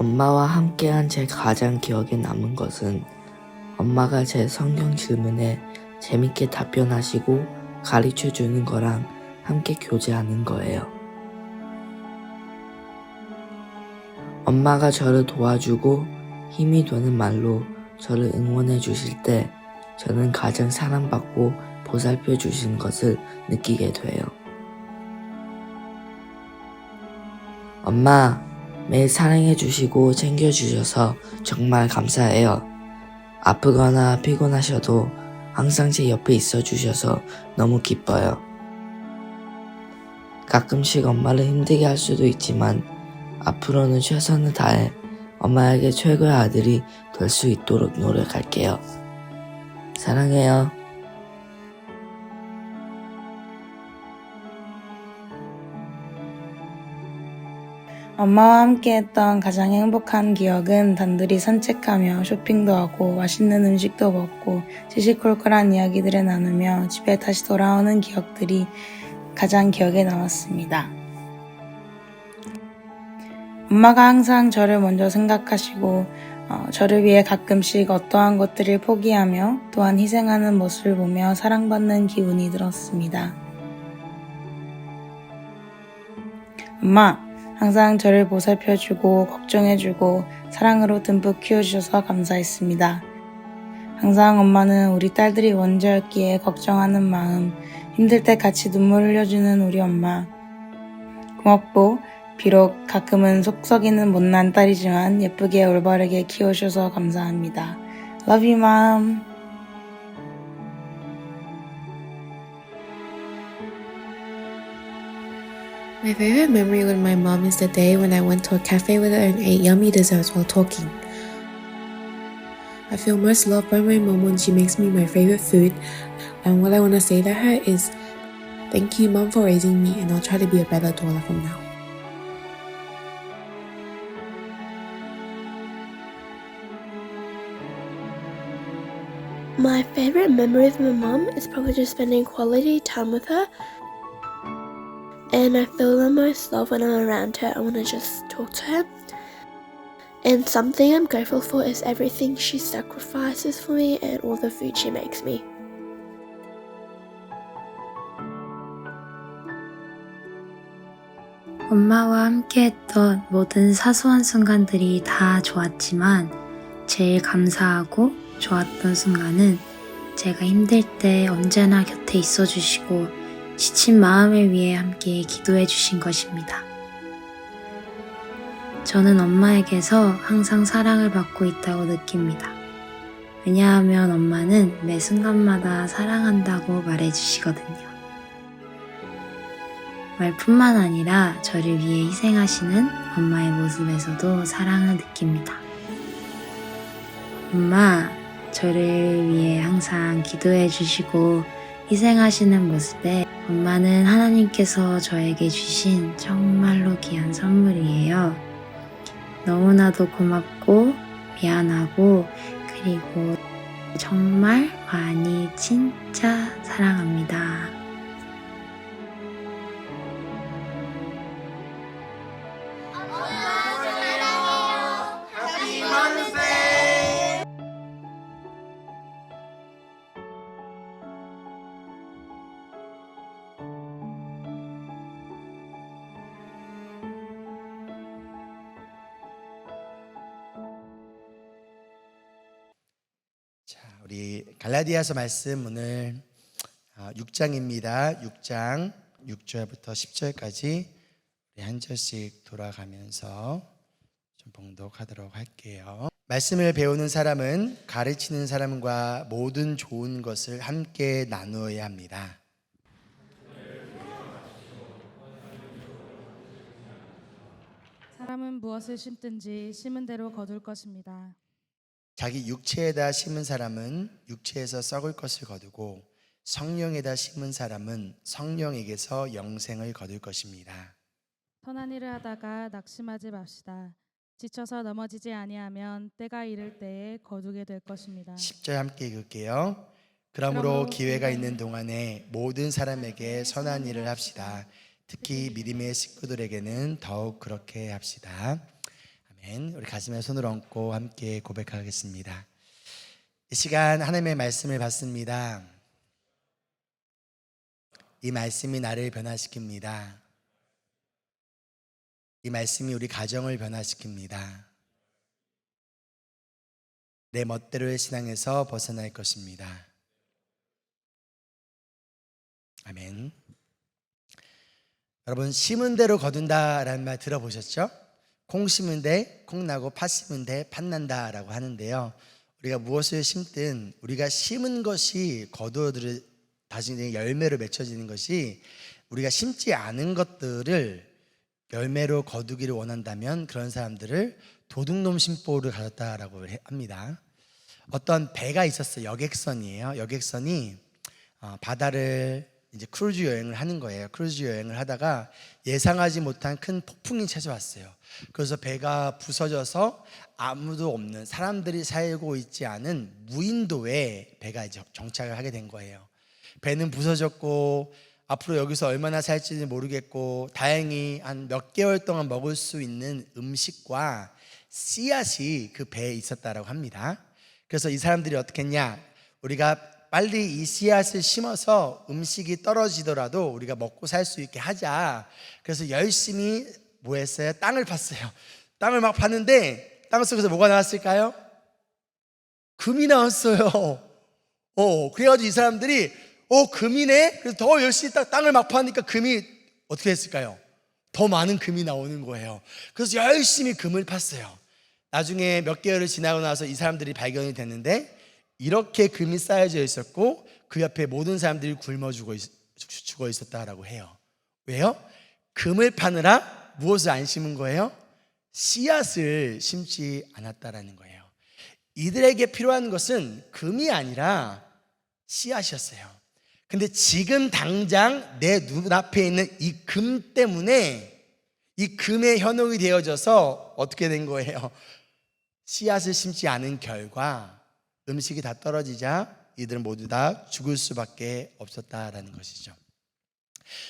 엄마와 함께한 제 가장 기억에 남은 것은 엄마가 제 성경 질문에 재밌게 답변하시고 가르쳐 주는 거랑 함께 교제하는 거예요. 엄마가 저를 도와주고 힘이 되는 말로 저를 응원해 주실 때 저는 가장 사랑받고 보살펴 주신 것을 느끼게 돼요. 엄마, 매일 사랑해 주시고 챙겨 주셔서 정말 감사해요. 아프거나 피곤하셔도 항상 제 옆에 있어 주셔서 너무 기뻐요. 가끔씩 엄마를 힘들게 할 수도 있지만 앞으로는 최선을 다해 엄마에게 최고의 아들이 될 수 있도록 노력할게요. 사랑해요. 엄마와 함께했던 가장 행복한 기억은 단둘이 산책하며 쇼핑도 하고 맛있는 음식도 먹고 시시콜콜한 이야기들을 나누며 집에 다시 돌아오는 기억들이 가장 기억에 남았습니다. 엄마가 항상 저를 먼저 생각하시고 저를 위해 가끔씩 어떠한 것들을 포기하며 또한 희생하는 모습을 보며 사랑받는 기분이 들었습니다. 엄마, 항상 저를 보살펴주고 걱정해주고 사랑으로 듬뿍 키워주셔서 감사했습니다. 항상 엄마는 우리 딸들이 먼저였기에 걱정하는 마음, 힘들 때 같이 눈물 흘려주는 우리 엄마. 고맙고 비록 가끔은 속 썩이는 못난 딸이지만 예쁘게 올바르게 키워주셔서 감사합니다. Love you, Mom. My favorite memory with my mom is the day when I went to a cafe with her and ate yummy desserts while talking. I feel most loved by my mom when she makes me my favorite food, and what I want to say to her is, thank you, Mom, for raising me, and I'll try to be a better daughter from now. My favorite memory of my mum is probably just spending quality time with her. And I feel the most love when I'm around her. I want to just talk to her. And something I'm grateful for is everything she sacrifices for me and all the food she makes me. 엄마와 함께했던 모든 사소한 순간들이 다 좋았지만 제일 감사하고 좋았던 순간은 제가 힘들 때 언제나 곁에 있어 주시고 지친 마음을 위해 함께 기도해 주신 것입니다. 저는 엄마에게서 항상 사랑을 받고 있다고 느낍니다. 왜냐하면 엄마는 매 순간마다 사랑한다고 말해 주시거든요. 말뿐만 아니라 저를 위해 희생하시는 엄마의 모습에서도 사랑을 느낍니다. 엄마, 저를 위해 항상 기도해 주시고 희생하시는 모습에 엄마는 하나님께서 저에게 주신 정말로 귀한 선물이에요. 너무나도 고맙고 미안하고 그리고 정말 많이 진짜 사랑합니다. 자, 우리 갈라디아서 말씀 오늘 6장입니다. 6장 6절부터 10절까지 우리 한 절씩 돌아가면서 좀 봉독하도록 할게요. 말씀을 배우는 사람은 가르치는 사람과 모든 좋은 것을 함께 나누어야 합니다. 사람은 무엇을 심든지 심은 대로 거둘 것입니다. 자기 육체에다 심은 사람은 육체에서 썩을 것을 거두고 성령에다 심은 사람은 성령에게서 영생을 거둘 것입니다. 선한 일을 하다가 낙심하지 맙시다. 지쳐서 넘어지지 아니하면 때가 이를 때에 거두게 될 것입니다. 10절 함께 읽을게요. 그러므로 기회가 있는 동안에 모든 사람에게 선한 일을 합시다. 특히 믿음의 식구들에게는 더욱 그렇게 합시다. 아멘. 우리 가슴에 손을 얹고 함께 고백하겠습니다. 이 시간 하나님의 말씀을 받습니다. 이 말씀이 나를 변화시킵니다. 이 말씀이 우리 가정을 변화시킵니다. 내 멋대로의 신앙에서 벗어날 것입니다. 아멘. 여러분, 심은 대로 거둔다라는 말 들어보셨죠? 콩 심은 데 콩 나고 팥 심은 데 팥 난다라고 하는데요, 우리가 무엇을 심든 우리가 심은 것이 거두어들 다시 열매로 맺혀지는 것이, 우리가 심지 않은 것들을 열매로 거두기를 원한다면 그런 사람들을 도둑놈 심보를 가졌다라고 합니다. 어떤 배가 있었어요. 여객선이에요. 여객선이 바다를 이제 크루즈 여행을 하는 거예요. 크루즈 여행을 하다가 예상하지 못한 큰 폭풍이 찾아왔어요. 그래서 배가 부서져서 아무도 없는, 사람들이 살고 있지 않은 무인도에 배가 이제 정착을 하게 된 거예요. 배는 부서졌고 앞으로 여기서 얼마나 살지는 모르겠고, 다행히 한 몇 개월 동안 먹을 수 있는 음식과 씨앗이 그 배에 있었다라고 합니다. 그래서 이 사람들이 어떻게 했냐, 우리가 빨리 이 씨앗을 심어서 음식이 떨어지더라도 우리가 먹고 살 수 있게 하자. 그래서 열심히 뭐 했어요? 땅을 팠어요. 땅을 막 팠는데 땅 속에서 뭐가 나왔을까요? 금이 나왔어요. 그래가지고 이 사람들이 금이네? 그래서 더 열심히 땅을 막 파니까 금이 어떻게 했을까요? 더 많은 금이 나오는 거예요. 그래서 열심히 금을 팠어요. 나중에 몇 개월을 지나고 나서 이 사람들이 발견이 됐는데, 이렇게 금이 쌓여져 있었고 그 옆에 모든 사람들이 굶어 죽어 있었다라고 해요. 왜요? 금을 파느라 무엇을 안 심은 거예요? 씨앗을 심지 않았다라는 거예요. 이들에게 필요한 것은 금이 아니라 씨앗이었어요. 근데 지금 당장 내 눈앞에 있는 이 금 때문에, 이 금에 현혹이 되어져서 어떻게 된 거예요? 씨앗을 심지 않은 결과 음식이 다 떨어지자 이들은 모두 다 죽을 수밖에 없었다라는 것이죠.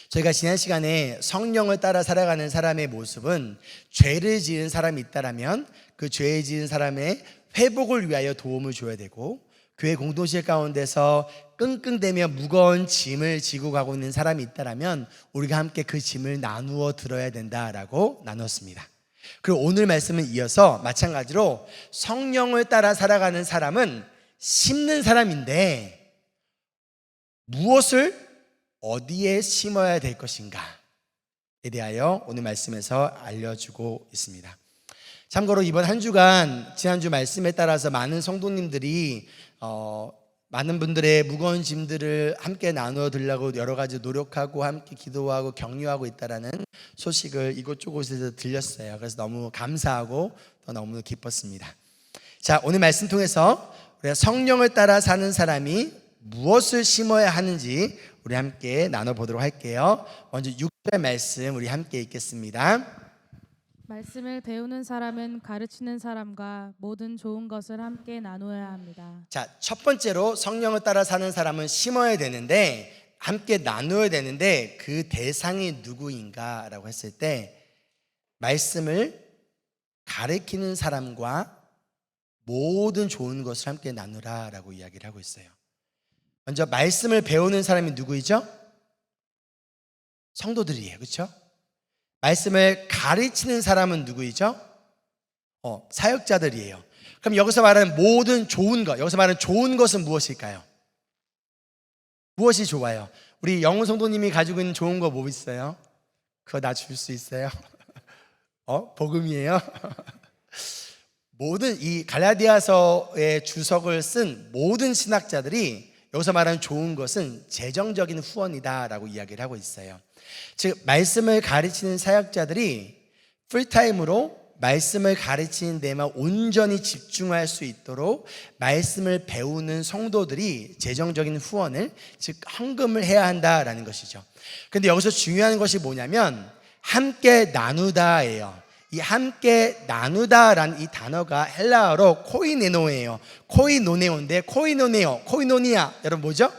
저희가 지난 시간에 성령을 따라 살아가는 사람의 모습은, 죄를 지은 사람이 있다라면 그 죄를 지은 사람의 회복을 위하여 도움을 줘야 되고, 교회 공동체 가운데서 끙끙대며 무거운 짐을 지고 가고 있는 사람이 있다라면 우리가 함께 그 짐을 나누어 들어야 된다라고 나눴습니다. 그리고 오늘 말씀은 이어서 마찬가지로 성령을 따라 살아가는 사람은 심는 사람인데, 무엇을 어디에 심어야 될 것인가에 대하여 오늘 말씀에서 알려주고 있습니다. 참고로 이번 한 주간 지난주 말씀에 따라서 많은 성도님들이 많은 분들의 무거운 짐들을 함께 나누어 드리려고 여러 가지 노력하고 함께 기도하고 격려하고 있다라는 소식을 이곳저곳에서 들렸어요. 그래서 너무 감사하고 또 너무 기뻤습니다. 자, 오늘 말씀 통해서 우리가 성령을 따라 사는 사람이 무엇을 심어야 하는지 우리 함께 나눠보도록 할게요. 먼저 6절 말씀 우리 함께 읽겠습니다. 말씀을 배우는 사람은 가르치는 사람과 모든 좋은 것을 함께 나누어야 합니다. 자, 첫 번째로 성령을 따라 사는 사람은 심어야 되는데, 함께 나누어야 되는데, 그 대상이 누구인가라고 했을 때, 말씀을 가르치는 사람과 모든 좋은 것을 함께 나누라라고 이야기를 하고 있어요. 먼저 말씀을 배우는 사람이 누구이죠? 성도들이에요. 그렇죠? 말씀을 가르치는 사람은 누구이죠? 사역자들이에요. 그럼 여기서 말하는 모든 좋은 것, 여기서 말하는 좋은 것은 무엇일까요? 무엇이 좋아요? 우리 영훈 성도님이 가지고 있는 좋은 거 뭐 있어요? 그거 나 줄 수 있어요? 복음이에요? 모든 이 갈라디아서의 주석을 쓴 모든 신학자들이 여기서 말하는 좋은 것은 재정적인 후원이다라고 이야기를 하고 있어요. 즉, 말씀을 가르치는 사역자들이 풀타임으로 말씀을 가르치는 데만 온전히 집중할 수 있도록 말씀을 배우는 성도들이 재정적인 후원을, 즉 헌금을 해야 한다라는 것이죠. 그런데 여기서 중요한 것이 뭐냐면 함께 나누다예요. 이 함께 나누다라는 이 단어가 헬라어로 코이네노예요. 코이노네오인데, 코이노니아 여러분 뭐죠?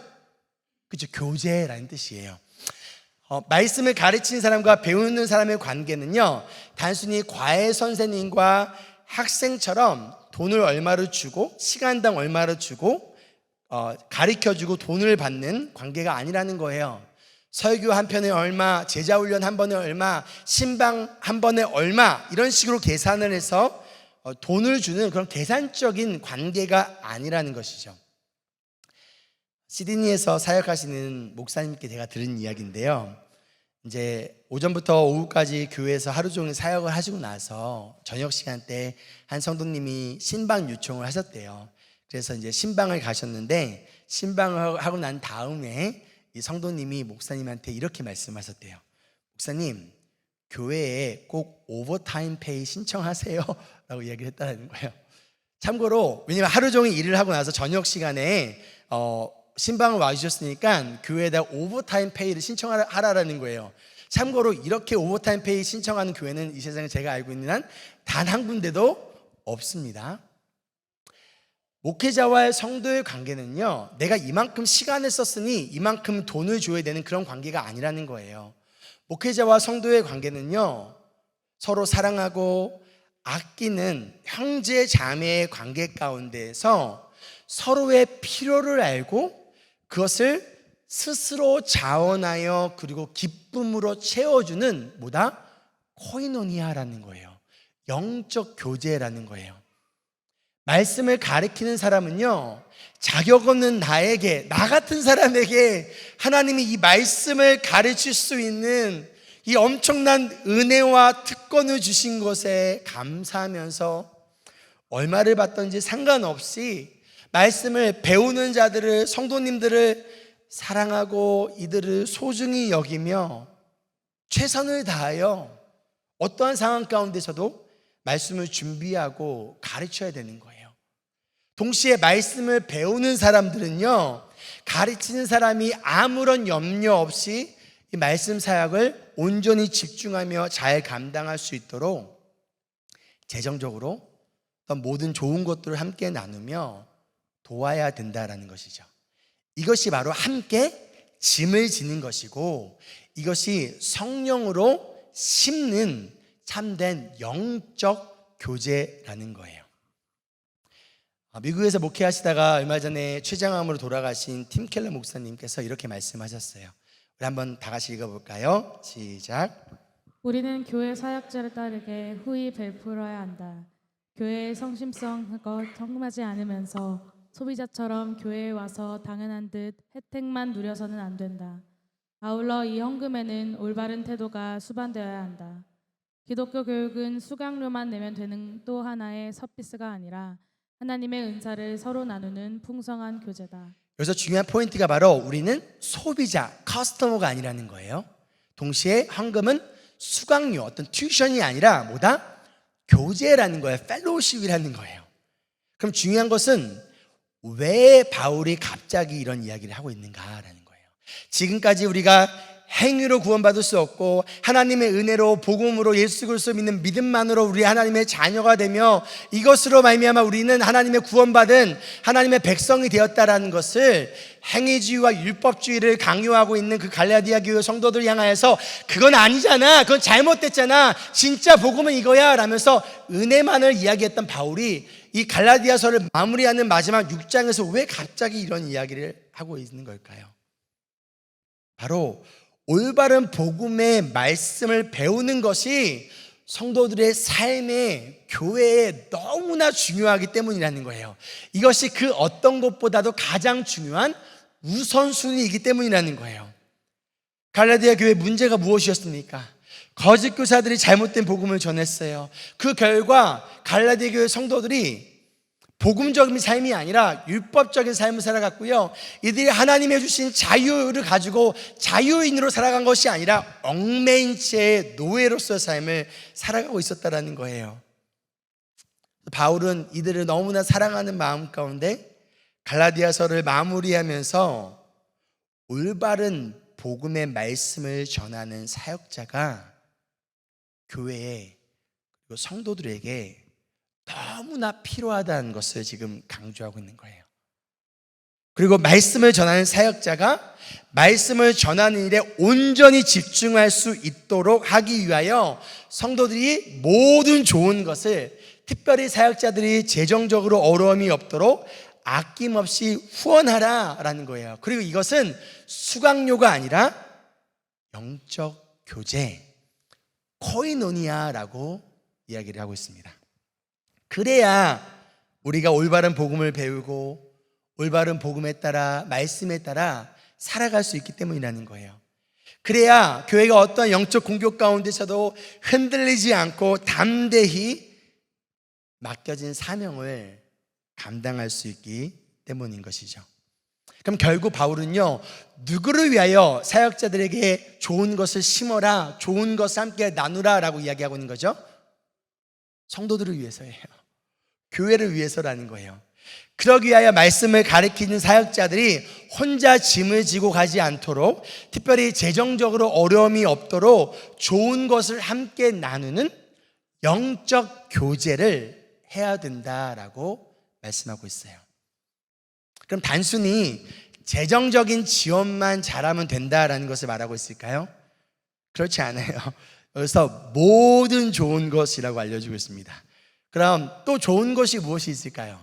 그렇죠, 교제라는 뜻이에요. 말씀을 가르치는 사람과 배우는 사람의 관계는요, 단순히 과외 선생님과 학생처럼 돈을 얼마를 주고 시간당 얼마를 주고 가르쳐주고 돈을 받는 관계가 아니라는 거예요. 설교 한 편에 얼마, 제자훈련 한 번에 얼마, 신방 한 번에 얼마, 이런 식으로 계산을 해서 돈을 주는 그런 계산적인 관계가 아니라는 것이죠. 시드니에서 사역하시는 목사님께 제가 들은 이야기인데요. 이제 오전부터 오후까지 교회에서 하루 종일 사역을 하시고 나서 저녁 시간 때 한 성도님이 신방 요청을 하셨대요. 그래서 이제 신방을 가셨는데, 신방을 하고 난 다음에 이 성도님이 목사님한테 이렇게 말씀하셨대요. 목사님, 교회에 꼭 오버타임 페이 신청하세요 라고 이야기를 했다는 거예요. 참고로 왜냐면 하루 종일 일을 하고 나서 저녁 시간에 신방을 와주셨으니까 교회에다 오버타임 페이를 신청하라는 거예요. 참고로 이렇게 오버타임 페이 신청하는 교회는 이 세상에 제가 알고 있는 한 단 한 군데도 없습니다. 목회자와의 성도의 관계는요, 내가 이만큼 시간을 썼으니 이만큼 돈을 줘야 되는 그런 관계가 아니라는 거예요. 목회자와 성도의 관계는요, 서로 사랑하고 아끼는 형제 자매의 관계 가운데에서 서로의 필요를 알고 그것을 스스로 자원하여 그리고 기쁨으로 채워주는 뭐다? 코이노니아라는 거예요. 영적 교제라는 거예요. 말씀을 가르치는 사람은요, 자격 없는 나에게, 나 같은 사람에게 하나님이 이 말씀을 가르칠 수 있는 이 엄청난 은혜와 특권을 주신 것에 감사하면서 얼마를 받든지 상관없이 말씀을 배우는 자들을, 성도님들을 사랑하고 이들을 소중히 여기며 최선을 다하여 어떠한 상황 가운데서도 말씀을 준비하고 가르쳐야 되는 거예요. 동시에 말씀을 배우는 사람들은요, 가르치는 사람이 아무런 염려 없이 이 말씀 사역을 온전히 집중하며 잘 감당할 수 있도록 재정적으로 어떤 모든 좋은 것들을 함께 나누며 도와야 된다라는 것이죠. 이것이 바로 함께 짐을 지는 것이고, 이것이 성령으로 심는 참된 영적 교제라는 거예요. 미국에서 목회하시다가 얼마 전에 췌장암으로 돌아가신 팀 켈러 목사님께서 이렇게 말씀하셨어요. 우리 한번 다 같이 읽어볼까요? 시작. 우리는 교회 사역자를 따르게 후히 베풀어야 한다. 교회의 성심성과 성금하지 않으면서 소비자처럼 교회에 와서 당연한 듯 혜택만 누려서는 안 된다. 아울러 이 헌금에는 올바른 태도가 수반되어야 한다. 기독교 교육은 수강료만 내면 되는 또 하나의 서비스가 아니라 하나님의 은사를 서로 나누는 풍성한 교제다. 여기서 중요한 포인트가 바로 우리는 소비자, 커스터머가 아니라는 거예요. 동시에 헌금은 수강료, 어떤 튜션이 아니라 뭐다? 교제라는 거예요. 펠로우십이라는 거예요. 그럼 중요한 것은 왜 바울이 갑자기 이런 이야기를 하고 있는가라는 거예요. 지금까지 우리가 행위로 구원받을 수 없고 하나님의 은혜로 복음으로 예수 그리스도 믿는 믿음만으로 우리 하나님의 자녀가 되며 이것으로 말미암아 우리는 하나님의 구원받은 하나님의 백성이 되었다라는 것을 행위주의와 율법주의를 강요하고 있는 그 갈라디아 교회 성도들 향하여서 그건 아니잖아, 그건 잘못됐잖아, 진짜 복음은 이거야 라면서 은혜만을 이야기했던 바울이 이 갈라디아서를 마무리하는 마지막 6장에서 왜 갑자기 이런 이야기를 하고 있는 걸까요? 바로 올바른 복음의 말씀을 배우는 것이 성도들의 삶에, 교회에 너무나 중요하기 때문이라는 거예요. 이것이 그 어떤 것보다도 가장 중요한 우선순위이기 때문이라는 거예요. 갈라디아 교회 문제가 무엇이었습니까? 거짓 교사들이 잘못된 복음을 전했어요. 그 결과 갈라디아 교회 성도들이 복음적인 삶이 아니라 율법적인 삶을 살아갔고요, 이들이 하나님이 주신 자유를 가지고 자유인으로 살아간 것이 아니라 얽매인 채의 노예로서의 삶을 살아가고 있었다는 거예요. 바울은 이들을 너무나 사랑하는 마음 가운데 갈라디아서를 마무리하면서 올바른 복음의 말씀을 전하는 사역자가 교회에 그리고 성도들에게 너무나 필요하다는 것을 지금 강조하고 있는 거예요. 그리고 말씀을 전하는 사역자가 말씀을 전하는 일에 온전히 집중할 수 있도록 하기 위하여 성도들이 모든 좋은 것을, 특별히 사역자들이 재정적으로 어려움이 없도록 아낌없이 후원하라라는 거예요. 그리고 이것은 수강료가 아니라 영적 교제, 코이노니아라고 이야기를 하고 있습니다. 그래야 우리가 올바른 복음을 배우고 올바른 복음에 따라, 말씀에 따라 살아갈 수 있기 때문이라는 거예요. 그래야 교회가 어떤 영적 공격 가운데서도 흔들리지 않고 담대히 맡겨진 사명을 감당할 수 있기 때문인 것이죠. 그럼 결국 바울은요, 누구를 위하여 사역자들에게 좋은 것을 심어라, 좋은 것을 함께 나누라 라고 이야기하고 있는 거죠? 성도들을 위해서예요. 교회를 위해서라는 거예요. 그러기 위하여 말씀을 가르치는 사역자들이 혼자 짐을 지고 가지 않도록, 특별히 재정적으로 어려움이 없도록 좋은 것을 함께 나누는 영적 교제를 해야 된다라고 말씀하고 있어요. 그럼 단순히 재정적인 지원만 잘하면 된다라는 것을 말하고 있을까요? 그렇지 않아요. 여기서 모든 좋은 것이라고 알려주고 있습니다. 그럼 또 좋은 것이 무엇이 있을까요?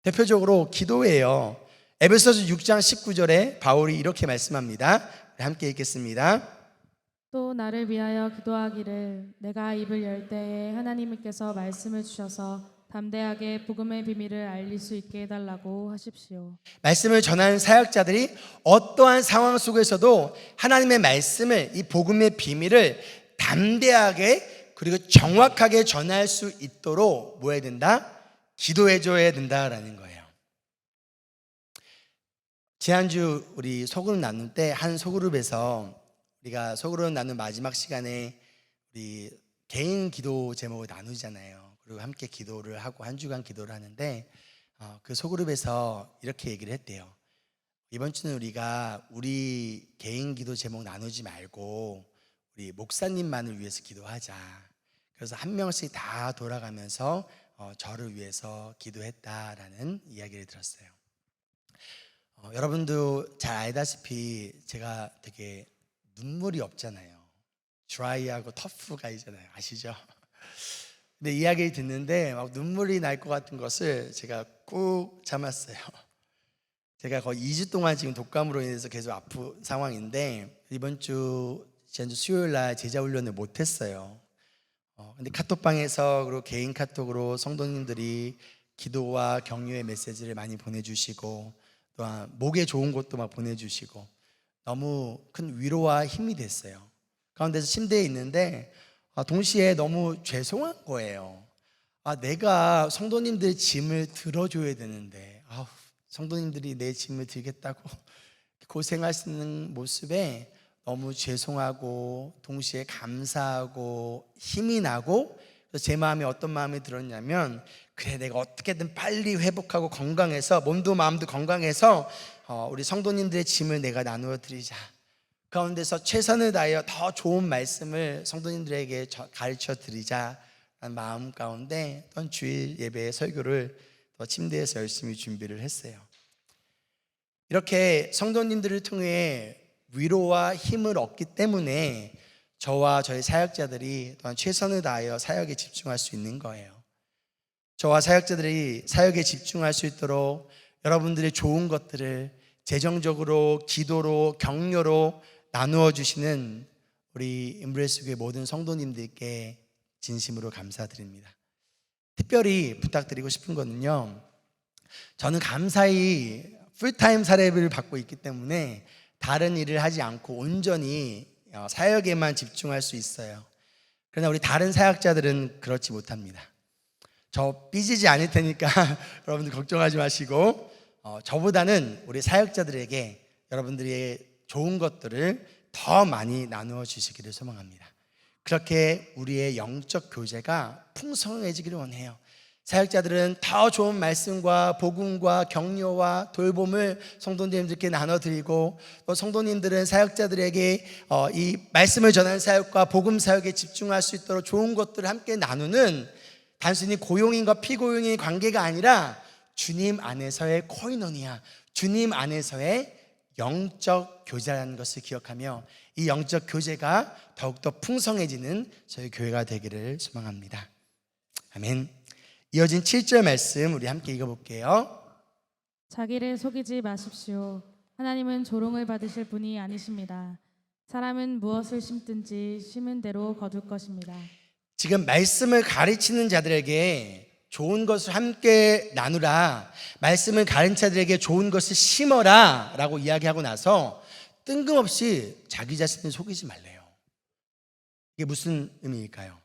대표적으로 기도예요. 에베소서 6장 19절에 바울이 이렇게 말씀합니다. 함께 읽겠습니다. 또 나를 위하여 기도하기를 내가 입을 열 때에 하나님께서 말씀을 주셔서 담대하게 복음의 비밀을 알릴 수 있게 해달라고 하십시오. 말씀을 전하는 사역자들이 어떠한 상황 속에서도 하나님의 말씀을, 이 복음의 비밀을 담대하게 그리고 정확하게 전할 수 있도록 뭐 해야 된다? 기도해줘야 된다라는 거예요. 지난주 우리 소그룹 나눌 때 한 소그룹에서 우리가 소그룹 나눈 마지막 시간에 우리 개인 기도 제목을 나누잖아요. 그리고 함께 기도를 하고 한 주간 기도를 하는데 그 소그룹에서 이렇게 얘기를 했대요. 이번 주는 우리가 우리 개인 기도 제목 나누지 말고 우리 목사님만을 위해서 기도하자. 그래서 한 명씩 다 돌아가면서 저를 위해서 기도했다라는 이야기를 들었어요. 여러분도 잘 알다시피 제가 되게 눈물이 없잖아요. 드라이하고 터프 가이잖아요. 아시죠? 근데 이야기를 듣는데 막 눈물이 날 것 같은 것을 제가 꾹 참았어요. 제가 거의 2주 동안 지금 독감으로 인해서 계속 아픈 상황인데 이번 주 지난주 수요일 날 제자 훈련을 못했어요. 근데 카톡방에서 그리고 개인 카톡으로 성도님들이 기도와 격려의 메시지를 많이 보내주시고 또한 목에 좋은 것도 막 보내주시고 너무 큰 위로와 힘이 됐어요. 가운데서 침대에 있는데 동시에 너무 죄송한 거예요. 내가 성도님들 짐을 들어줘야 되는데 성도님들이 내 짐을 들겠다고 고생하시는 모습에 너무 죄송하고 동시에 감사하고 힘이 나고, 그래서 제 마음에 어떤 마음이 들었냐면 그래, 내가 어떻게든 빨리 회복하고 건강해서 몸도 마음도 건강해서 우리 성도님들의 짐을 내가 나누어 드리자. 가운데서 최선을 다하여 더 좋은 말씀을 성도님들에게 가르쳐 드리자라는 마음 가운데 어떤 주일 예배의 설교를 더 침대에서 열심히 준비를 했어요. 이렇게 성도님들을 통해 위로와 힘을 얻기 때문에 저와 저희 사역자들이 또한 최선을 다하여 사역에 집중할 수 있는 거예요. 저와 사역자들이 사역에 집중할 수 있도록 여러분들의 좋은 것들을 재정적으로, 기도로, 격려로 나누어 주시는 우리 임브레스 교회 모든 성도님들께 진심으로 감사드립니다. 특별히 부탁드리고 싶은 거는요, 저는 감사히 풀타임 사례비를 받고 있기 때문에 다른 일을 하지 않고 온전히 사역에만 집중할 수 있어요. 그러나 우리 다른 사역자들은 그렇지 못합니다. 저 삐지지 않을 테니까 여러분들 걱정하지 마시고 저보다는 우리 사역자들에게 여러분들의 좋은 것들을 더 많이 나누어 주시기를 소망합니다. 그렇게 우리의 영적 교제가 풍성해지기를 원해요. 사역자들은 더 좋은 말씀과 복음과 격려와 돌봄을 성도님들께 나눠드리고, 또 성도님들은 사역자들에게 이 말씀을 전하는 사역과 복음 사역에 집중할 수 있도록 좋은 것들을 함께 나누는, 단순히 고용인과 피고용인의 관계가 아니라 주님 안에서의 코이노니아, 주님 안에서의 영적 교제라는 것을 기억하며 이 영적 교제가 더욱더 풍성해지는 저희 교회가 되기를 소망합니다. 아멘. 이어진 7절 말씀 우리 함께 읽어볼게요. 자기를 속이지 마십시오. 하나님은 조롱을 받으실 분이 아니십니다. 사람은 무엇을 심든지 심은 대로 거둘 것입니다. 지금 말씀을 가르치는 자들에게 좋은 것을 함께 나누라, 말씀을 가르치는 자들에게 좋은 것을 심어라 라고 이야기하고 나서 뜬금없이 자기 자신을 속이지 말래요. 이게 무슨 의미일까요?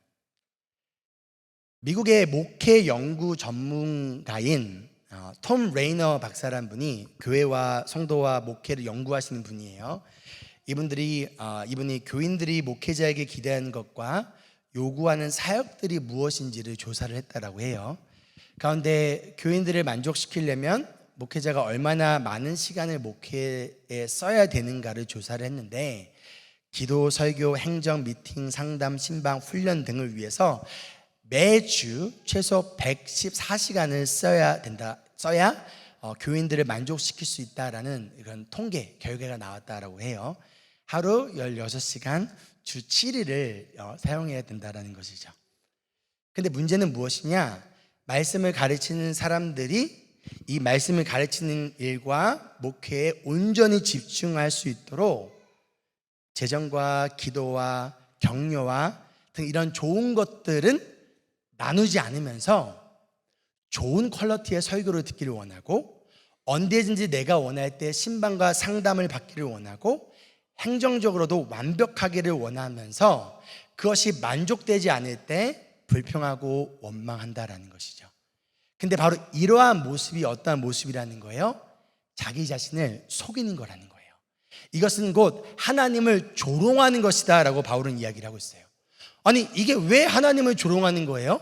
미국의 목회 연구 전문가인 톰 레이너 박사라는 분이 교회와 성도와 목회를 연구하시는 분이에요. 이분이 교인들이 목회자에게 기대하는 것과 요구하는 사역들이 무엇인지를 조사를 했다라고 해요. 가운데 교인들을 만족시키려면 목회자가 얼마나 많은 시간을 목회에 써야 되는가를 조사를 했는데, 기도, 설교, 행정, 미팅, 상담, 신방, 훈련 등을 위해서 매주 최소 114시간을 써야 교인들을 만족시킬 수 있다라는 이런 통계 결과가 나왔다라고 해요. 하루 16시간 주 7일을 사용해야 된다라는 것이죠. 근데 문제는 무엇이냐? 말씀을 가르치는 사람들이 이 말씀을 가르치는 일과 목회에 온전히 집중할 수 있도록 재정과 기도와 격려와 등 이런 좋은 것들은 나누지 않으면서 좋은 퀄리티의 설교를 듣기를 원하고, 언제든지 내가 원할 때 신방과 상담을 받기를 원하고, 행정적으로도 완벽하기를 원하면서 그것이 만족되지 않을 때 불평하고 원망한다라는 것이죠. 근데 바로 이러한 모습이 어떠한 모습이라는 거예요? 자기 자신을 속이는 거라는 거예요. 이것은 곧 하나님을 조롱하는 것이다 라고 바울은 이야기를 하고 있어요. 아니, 이게 왜 하나님을 조롱하는 거예요?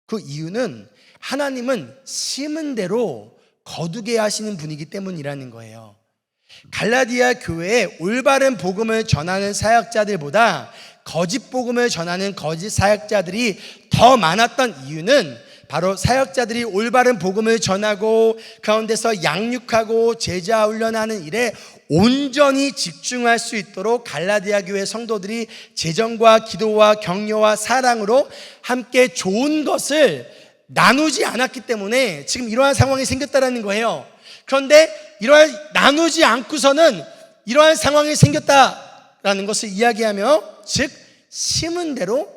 그 이유는 하나님은 심은 대로 거두게 하시는 분이기 때문이라는 거예요. 갈라디아 교회에 올바른 복음을 전하는 사역자들보다 거짓 복음을 전하는 거짓 사역자들이 더 많았던 이유는 바로 사역자들이 올바른 복음을 전하고 가운데서 양육하고 제자 훈련하는 일에 온전히 집중할 수 있도록 갈라디아 교회 성도들이 재정과 기도와 격려와 사랑으로 함께 좋은 것을 나누지 않았기 때문에 지금 이러한 상황이 생겼다는 거예요. 그런데 나누지 않고서는 이러한 상황이 생겼다라는 것을 이야기하며, 즉 심은 대로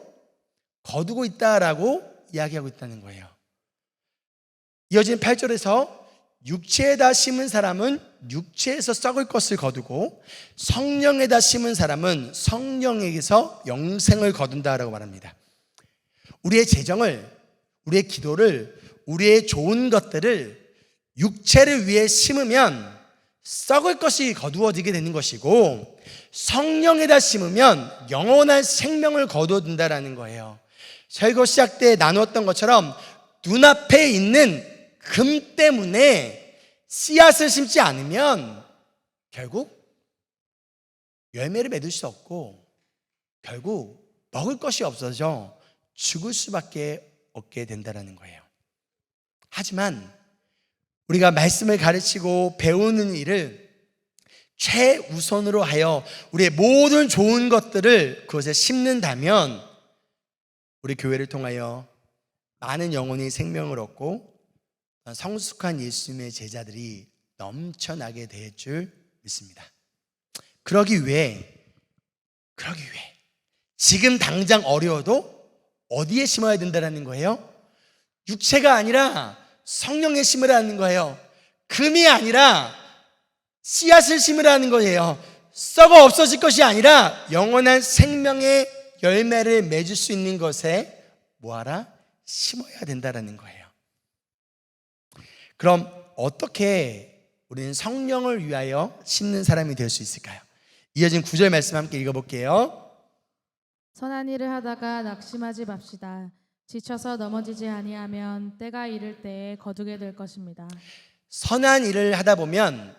거두고 있다라고 이야기하고 있다는 거예요. 이어진 8절에서 육체에다 심은 사람은 육체에서 썩을 것을 거두고 성령에다 심은 사람은 성령에게서 영생을 거둔다라고 말합니다. 우리의 재정을, 우리의 기도를, 우리의 좋은 것들을 육체를 위해 심으면 썩을 것이 거두어지게 되는 것이고, 성령에다 심으면 영원한 생명을 거두어둔다라는 거예요. 설교 시작 때 나누었던 것처럼 눈앞에 있는 금 때문에 씨앗을 심지 않으면 결국 열매를 맺을 수 없고, 결국 먹을 것이 없어져 죽을 수밖에 없게 된다는 거예요. 하지만 우리가 말씀을 가르치고 배우는 일을 최우선으로 하여 우리의 모든 좋은 것들을 그것에 심는다면 우리 교회를 통하여 많은 영혼이 생명을 얻고 성숙한 예수님의 제자들이 넘쳐나게 될 줄 믿습니다. 그러기 위해 지금 당장 어려워도 어디에 심어야 된다는 거예요? 육체가 아니라 성령에 심으라는 거예요. 금이 아니라 씨앗을 심으라는 거예요. 썩어 없어질 것이 아니라 영원한 생명의 열매를 맺을 수 있는 것에 뭐하라? 심어야 된다는 거예요. 그럼 어떻게 우리는 성령을 위하여 심는 사람이 될 수 있을까요? 이어진 9절 말씀 함께 읽어볼게요. 선한 일을 하다가 낙심하지 맙시다. 지쳐서 넘어지지 아니하면 때가 이를 때에 거두게 될 것입니다. 선한 일을 하다 보면,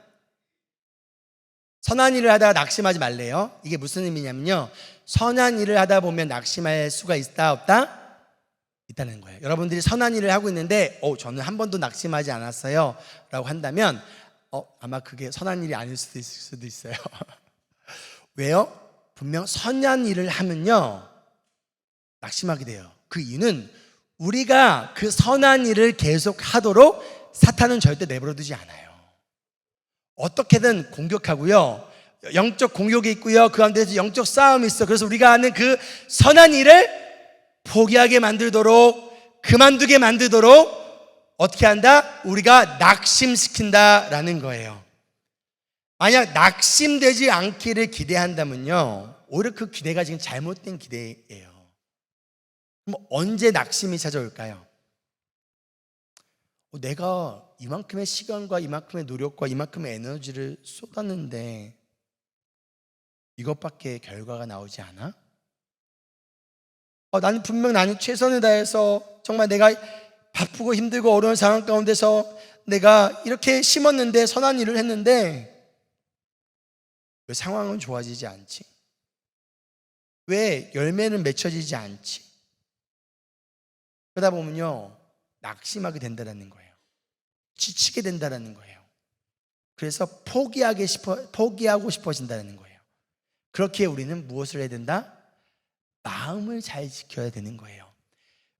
선한 일을 하다가 낙심하지 말래요. 이게 무슨 의미냐면요, 선한 일을 하다 보면 낙심할 수가 있다 없다? 있다는 거예요. 여러분들이 선한 일을 하고 있는데 저는 한 번도 낙심하지 않았어요 라고 한다면 아마 그게 선한 일이 아닐 수도 있을 수도 있어요. 왜요? 분명 선한 일을 하면요 낙심하게 돼요. 그 이유는 우리가 그 선한 일을 계속 하도록 사탄은 절대 내버려 두지 않아요. 어떻게든 공격하고요. 영적 공격이 있고요. 그 가운데서 영적 싸움이 있어. 그래서 우리가 하는 그 선한 일을 포기하게 만들도록, 그만두게 만들도록 어떻게 한다? 우리가 낙심시킨다라는 거예요. 만약 낙심되지 않기를 기대한다면요, 오히려 그 기대가 지금 잘못된 기대예요. 그럼 언제 낙심이 찾아올까요? 내가 이만큼의 시간과 이만큼의 노력과 이만큼의 에너지를 쏟았는데 이것밖에 결과가 나오지 않아? 나는 분명 나는 최선을 다해서 정말 내가 바쁘고 힘들고 어려운 상황 가운데서 내가 이렇게 심었는데, 선한 일을 했는데 왜 상황은 좋아지지 않지? 왜 열매는 맺혀지지 않지? 그러다 보면요, 낙심하게 된다는 거예요. 지치게 된다는 거예요. 그래서 포기하고 싶어진다는 거예요. 그렇게 우리는 무엇을 해야 된다? 마음을 잘 지켜야 되는 거예요.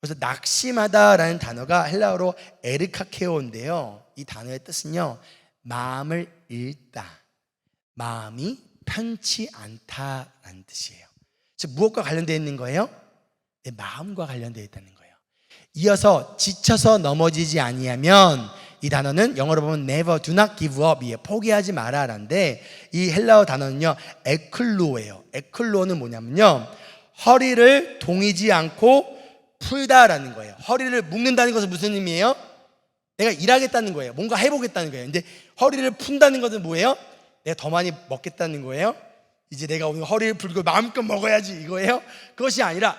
그래서 낙심하다라는 단어가 헬라어로 에르카케오인데요, 이 단어의 뜻은요, 마음을 읽다, 마음이 편치 않다라는 뜻이에요. 즉 무엇과 관련되어 있는 거예요? 내 마음과 관련되어 있다는 거예요. 이어서 지쳐서 넘어지지 아니하면, 이 단어는 영어로 보면 never, do not give up, 포기하지 마라라는데, 이 헬라어 단어는요 에클로예요. 에클로는 뭐냐면요, 허리를 동이지 않고 풀다라는 거예요. 허리를 묶는다는 것은 무슨 의미예요? 내가 일하겠다는 거예요. 뭔가 해보겠다는 거예요. 근데 허리를 푼다는 것은 뭐예요? 내가 더 많이 먹겠다는 거예요. 이제 내가 오늘 허리를 풀고 마음껏 먹어야지 이거예요. 그것이 아니라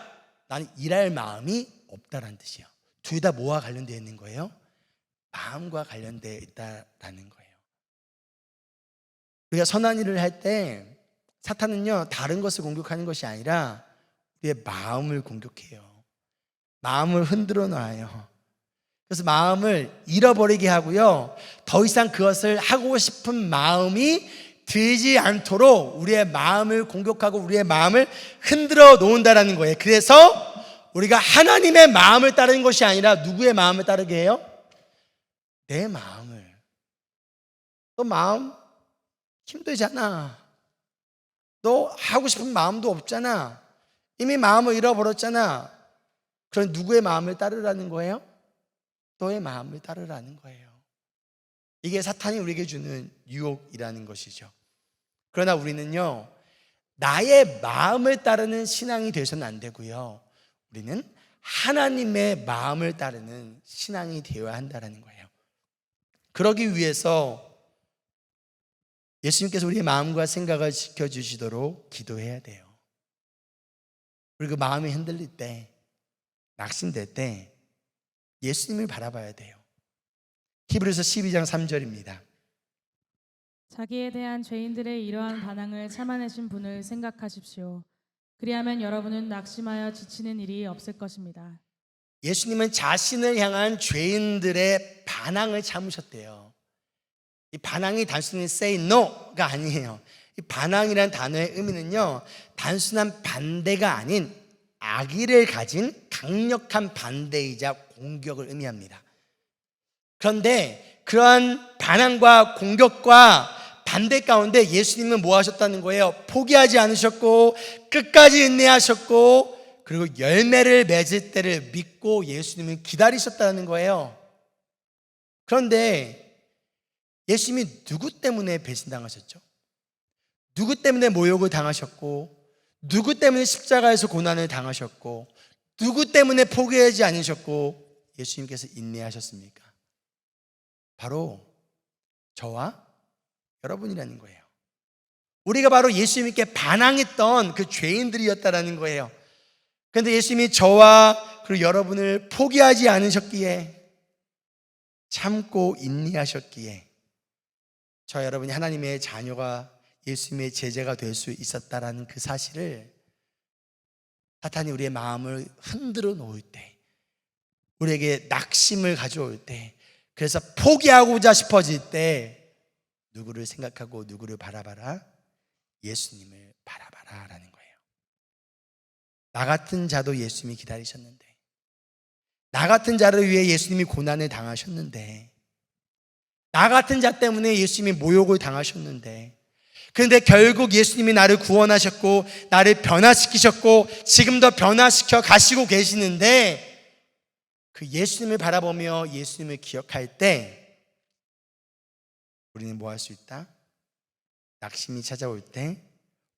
나는 일할 마음이 없다라는 뜻이에요. 둘 다 뭐와 관련되어 있는 거예요? 마음과 관련되어 있다라는 거예요. 우리가 선한 일을 할 때 사탄은요, 다른 것을 공격하는 것이 아니라 우리의 마음을 공격해요. 마음을 흔들어 놔요. 그래서 마음을 잃어버리게 하고요, 더 이상 그것을 하고 싶은 마음이 들지 않도록 우리의 마음을 공격하고 우리의 마음을 흔들어 놓는다라는 거예요. 그래서 우리가 하나님의 마음을 따르는 것이 아니라 누구의 마음을 따르게 해요? 내 마음을. 너 마음 힘들잖아. 너 하고 싶은 마음도 없잖아. 이미 마음을 잃어버렸잖아. 그럼 누구의 마음을 따르라는 거예요? 너의 마음을 따르라는 거예요. 이게 사탄이 우리에게 주는 유혹이라는 것이죠. 그러나 우리는요, 나의 마음을 따르는 신앙이 되어서는 안 되고요, 우리는 하나님의 마음을 따르는 신앙이 되어야 한다는 거예요. 그러기 위해서 예수님께서 우리의 마음과 생각을 지켜주시도록 기도해야 돼요. 그리고 마음이 흔들릴 때, 낙심될 때 예수님을 바라봐야 돼요. 히브리서 12장 3절입니다. 자기에 대한 죄인들의 이러한 반항을 참아내신 분을 생각하십시오. 그리하면 여러분은 낙심하여 지치는 일이 없을 것입니다. 예수님은 자신을 향한 죄인들의 반항을 참으셨대요. 이 반항이 단순히 say no가 아니에요. 이 반항이라는 단어의 의미는요, 단순한 반대가 아닌 악의를 가진 강력한 반대이자 공격을 의미합니다. 그런데 그러한 반항과 공격과 반대 가운데 예수님은 뭐 하셨다는 거예요? 포기하지 않으셨고 끝까지 인내하셨고, 그리고 열매를 맺을 때를 믿고 예수님은 기다리셨다는 거예요. 그런데 예수님이 누구 때문에 배신당하셨죠? 누구 때문에 모욕을 당하셨고, 누구 때문에 십자가에서 고난을 당하셨고, 누구 때문에 포기하지 않으셨고 예수님께서 인내하셨습니까? 바로 저와 여러분이라는 거예요. 우리가 바로 예수님께 반항했던 그 죄인들이었다라는 거예요. 그런데 예수님이 저와 그리고 여러분을 포기하지 않으셨기에, 참고 인내하셨기에 저 여러분이 하나님의 자녀가 예수님의 제자가 될 수 있었다라는 그 사실을 사탄이 우리의 마음을 흔들어 놓을 때, 우리에게 낙심을 가져올 때, 그래서 포기하고자 싶어질 때 누구를 생각하고 누구를 바라봐라? 예수님을 바라봐라 라는 거예요. 나 같은 자도 예수님이 기다리셨는데, 나 같은 자를 위해 예수님이 고난을 당하셨는데, 나 같은 자 때문에 예수님이 모욕을 당하셨는데, 그런데 결국 예수님이 나를 구원하셨고 나를 변화시키셨고 지금도 변화시켜 가시고 계시는데, 그 예수님을 바라보며 예수님을 기억할 때 우리는 뭐 할 수 있다? 낙심이 찾아올 때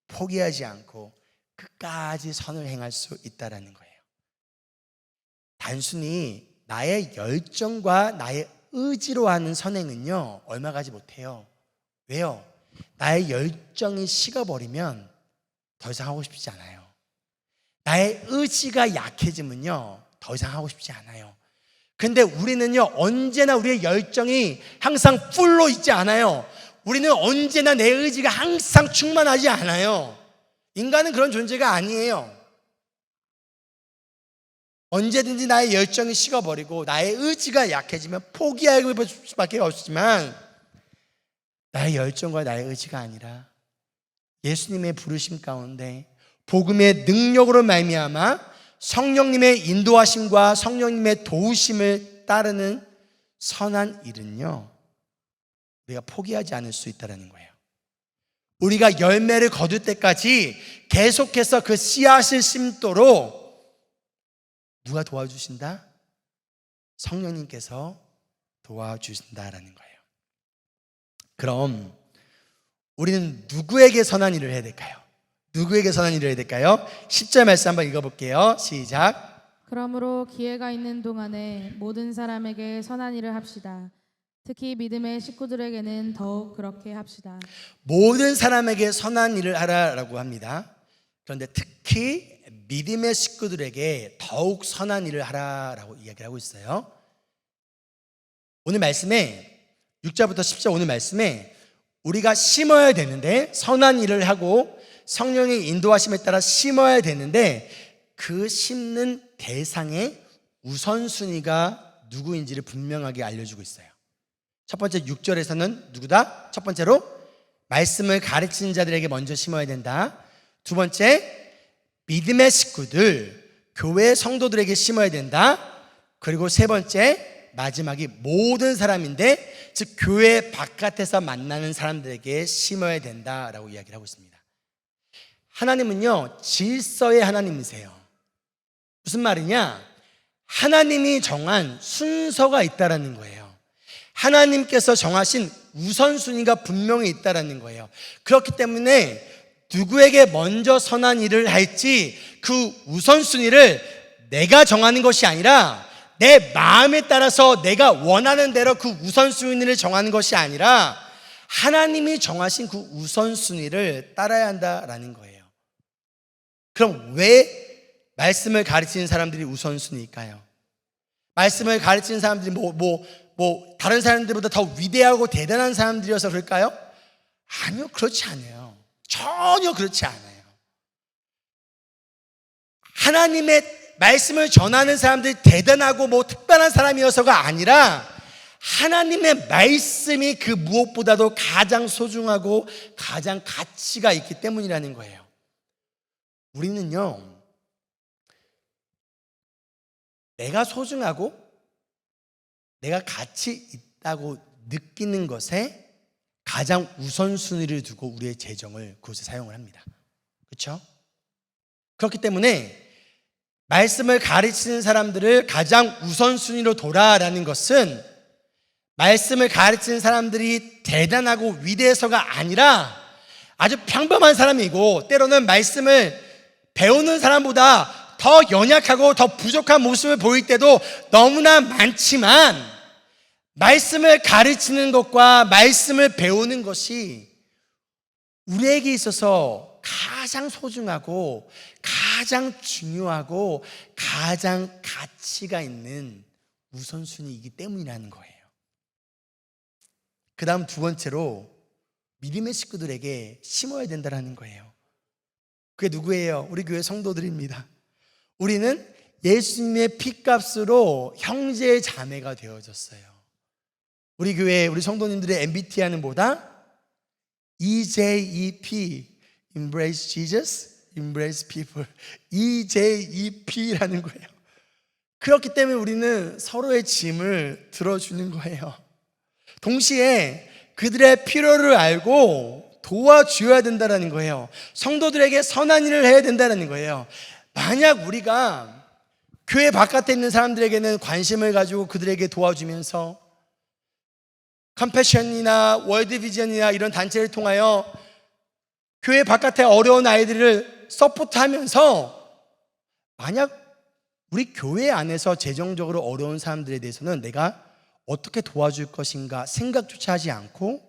포기하지 않고 끝까지 선을 행할 수 있다라는 거예요. 단순히 나의 열정과 나의 의지로 하는 선행은요, 얼마 가지 못해요. 왜요? 나의 열정이 식어버리면 더 이상 하고 싶지 않아요. 나의 의지가 약해지면요, 더 이상 하고 싶지 않아요. 근데 우리는요, 언제나 우리의 열정이 항상 풀로 있지 않아요. 우리는 언제나 내 의지가 항상 충만하지 않아요. 인간은 그런 존재가 아니에요. 언제든지 나의 열정이 식어버리고 나의 의지가 약해지면 포기하고 싶을 수밖에 없지만, 나의 열정과 나의 의지가 아니라 예수님의 부르심 가운데 복음의 능력으로 말미암아 성령님의 인도하심과 성령님의 도우심을 따르는 선한 일은요, 우리가 포기하지 않을 수 있다는 거예요. 우리가 열매를 거둘 때까지 계속해서 그 씨앗을 심도록 누가 도와주신다? 성령님께서 도와주신다라는 거예요. 그럼 우리는 누구에게 선한 일을 해야 될까요? 누구에게 선한 일을 해야 될까요? 10절 말씀 한번 읽어볼게요. 시작. 그러므로 기회가 있는 동안에 모든 사람에게 선한 일을 합시다. 특히 믿음의 식구들에게는 더욱 그렇게 합시다. 모든 사람에게 선한 일을 하라라고 합니다. 그런데 특히 믿음의 식구들에게 더욱 선한 일을 하라라고 이야기를 하고 있어요. 오늘 말씀에 6절부터 10절 오늘 말씀에 우리가 심어야 되는데, 선한 일을 하고 성령의 인도하심에 따라 심어야 되는데, 그 심는 대상의 우선순위가 누구인지를 분명하게 알려주고 있어요. 첫 번째 6절에서는 누구다? 첫 번째로 말씀을 가르치는 자들에게 먼저 심어야 된다. 두 번째, 믿음의 식구들, 교회 성도들에게 심어야 된다. 그리고 세 번째, 마지막이 모든 사람인데, 즉 교회 바깥에서 만나는 사람들에게 심어야 된다라고 이야기를 하고 있습니다. 하나님은요, 질서의 하나님이세요. 무슨 말이냐? 하나님이 정한 순서가 있다라는 거예요. 하나님께서 정하신 우선순위가 분명히 있다라는 거예요. 그렇기 때문에 누구에게 먼저 선한 일을 할지 그 우선순위를 내가 정하는 것이 아니라, 내 마음에 따라서 내가 원하는 대로 그 우선순위를 정하는 것이 아니라 하나님이 정하신 그 우선순위를 따라야 한다라는 거예요. 그럼 왜 말씀을 가르치는 사람들이 우선순위일까요? 말씀을 가르치는 사람들이 다른 사람들보다 더 위대하고 대단한 사람들이어서 그럴까요? 아니요, 그렇지 않아요. 전혀 그렇지 않아요. 하나님의 말씀을 전하는 사람들이 대단하고 특별한 사람이어서가 아니라, 하나님의 말씀이 그 무엇보다도 가장 소중하고 가장 가치가 있기 때문이라는 거예요. 우리는요, 내가 소중하고 내가 가치 있다고 느끼는 것에 가장 우선순위를 두고 우리의 재정을 그것에 사용을 합니다. 그렇죠? 그렇기 때문에 말씀을 가르치는 사람들을 가장 우선순위로 둬라라는 것은, 말씀을 가르치는 사람들이 대단하고 위대해서가 아니라 아주 평범한 사람이고, 때로는 말씀을 배우는 사람보다 더 연약하고 더 부족한 모습을 보일 때도 너무나 많지만, 말씀을 가르치는 것과 말씀을 배우는 것이 우리에게 있어서 가장 소중하고 가장 중요하고 가장 가치가 있는 우선순위이기 때문이라는 거예요. 그 다음 두 번째로 믿음의 식구들에게 심어야 된다는 거예요. 그게 누구예요? 우리 교회 성도들입니다. 우리는 예수님의 피값으로 형제 자매가 되어졌어요. 우리 교회 우리 성도님들의 MBTI는 뭐다? EJEP, Embrace Jesus, Embrace People. EJEP라는 거예요. 그렇기 때문에 우리는 서로의 짐을 들어주는 거예요. 동시에 그들의 필요를 알고 도와줘야 된다는 거예요. 성도들에게 선한 일을 해야 된다는 거예요. 만약 우리가 교회 바깥에 있는 사람들에게는 관심을 가지고 그들에게 도와주면서 컴패션이나 월드비전이나 이런 단체를 통하여 교회 바깥에 어려운 아이들을 서포트하면서 만약 우리 교회 안에서 재정적으로 어려운 사람들에 대해서는 내가 어떻게 도와줄 것인가 생각조차 하지 않고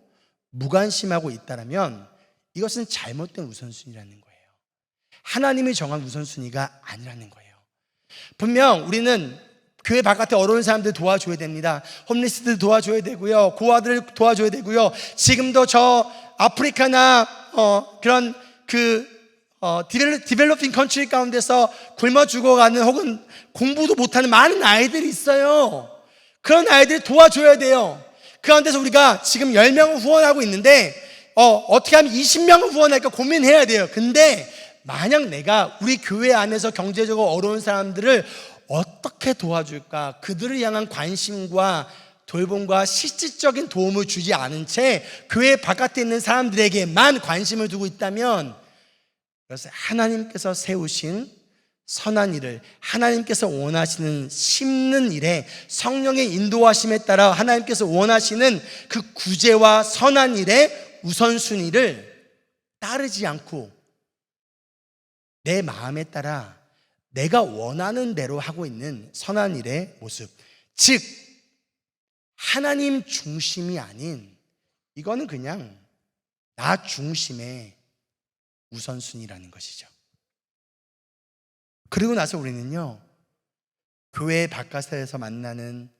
무관심하고 있다면 이것은 잘못된 우선순위라는 거예요. 하나님이 정한 우선순위가 아니라는 거예요. 분명 우리는 교회 바깥에 어려운 사람들 도와줘야 됩니다. 홈리스들 도와줘야 되고요, 고아들 도와줘야 되고요. 지금도 저 아프리카나 그런 디벨로핑 컨트리 가운데서 굶어 죽어가는 혹은 공부도 못하는 많은 아이들이 있어요. 그런 아이들 도와줘야 돼요. 그 가운데서 우리가 지금 10명을 후원하고 있는데 어떻게 하면 20명을 후원할까 고민해야 돼요. 근데 만약 내가 우리 교회 안에서 경제적으로 어려운 사람들을 어떻게 도와줄까, 그들을 향한 관심과 돌봄과 실질적인 도움을 주지 않은 채 교회 바깥에 있는 사람들에게만 관심을 두고 있다면, 그래서 하나님께서 세우신 선한 일을, 하나님께서 원하시는 심는 일에 성령의 인도하심에 따라 하나님께서 원하시는 그 구제와 선한 일의 우선순위를 따르지 않고 내 마음에 따라 내가 원하는 대로 하고 있는 선한 일의 모습, 즉 하나님 중심이 아닌, 이거는 그냥 나 중심의 우선순위라는 것이죠. 그리고 나서 우리는요, 교회 바깥에서 만나는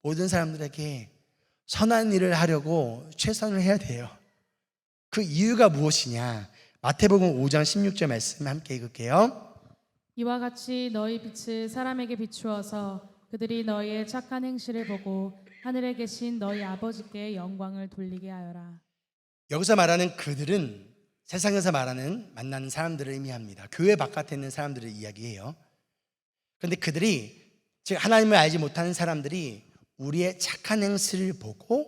모든 사람들에게 선한 일을 하려고 최선을 해야 돼요. 그 이유가 무엇이냐? 마태복음 5장 16절 말씀 함께 읽을게요. 이와 같이 너희 빛을 사람에게 비추어서 그들이 너희의 착한 행실을 보고 하늘에 계신 너희 아버지께 영광을 돌리게 하여라. 여기서 말하는 그들은 세상에서 말하는 만나는 사람들을 의미합니다. 교회 바깥에 있는 사람들을 이야기해요. 그런데 그들이, 즉 하나님을 알지 못하는 사람들이 우리의 착한 행실을 보고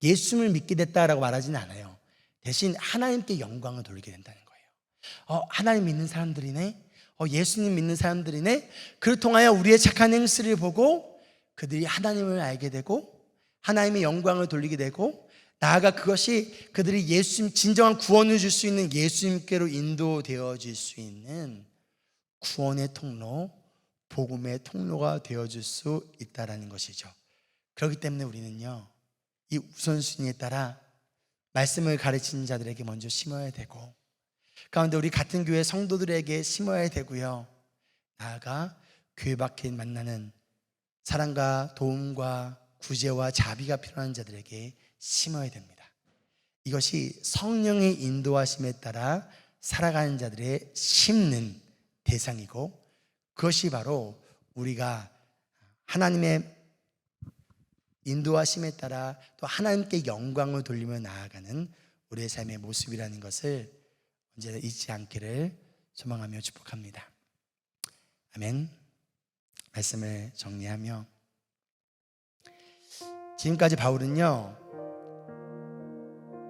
예수님을 믿게 됐다라고 말하지는 않아요. 대신 하나님께 영광을 돌리게 된다는 거예요. 하나님 믿는 사람들이네, 예수님 믿는 사람들이네. 그를 통하여 우리의 착한 행실을 보고 그들이 하나님을 알게 되고 하나님의 영광을 돌리게 되고, 나아가 그것이 그들이 예수님, 진정한 구원을 줄 수 있는 예수님께로 인도되어질 수 있는 구원의 통로, 복음의 통로가 되어줄 수 있다는 것이죠. 그렇기 때문에 우리는요, 이 우선순위에 따라 말씀을 가르치는 자들에게 먼저 심어야 되고, 가운데 우리 같은 교회 성도들에게 심어야 되고요, 나아가 교회 밖에 만나는 사랑과 도움과 구제와 자비가 필요한 자들에게 심어야 됩니다. 이것이 성령의 인도하심에 따라 살아가는 자들의 심는 대상이고, 그것이 바로 우리가 하나님의 인도하심에 따라 또 하나님께 영광을 돌리며 나아가는 우리의 삶의 모습이라는 것을 언제나 잊지 않기를 소망하며 축복합니다. 아멘. 말씀을 정리하며, 지금까지 바울은요,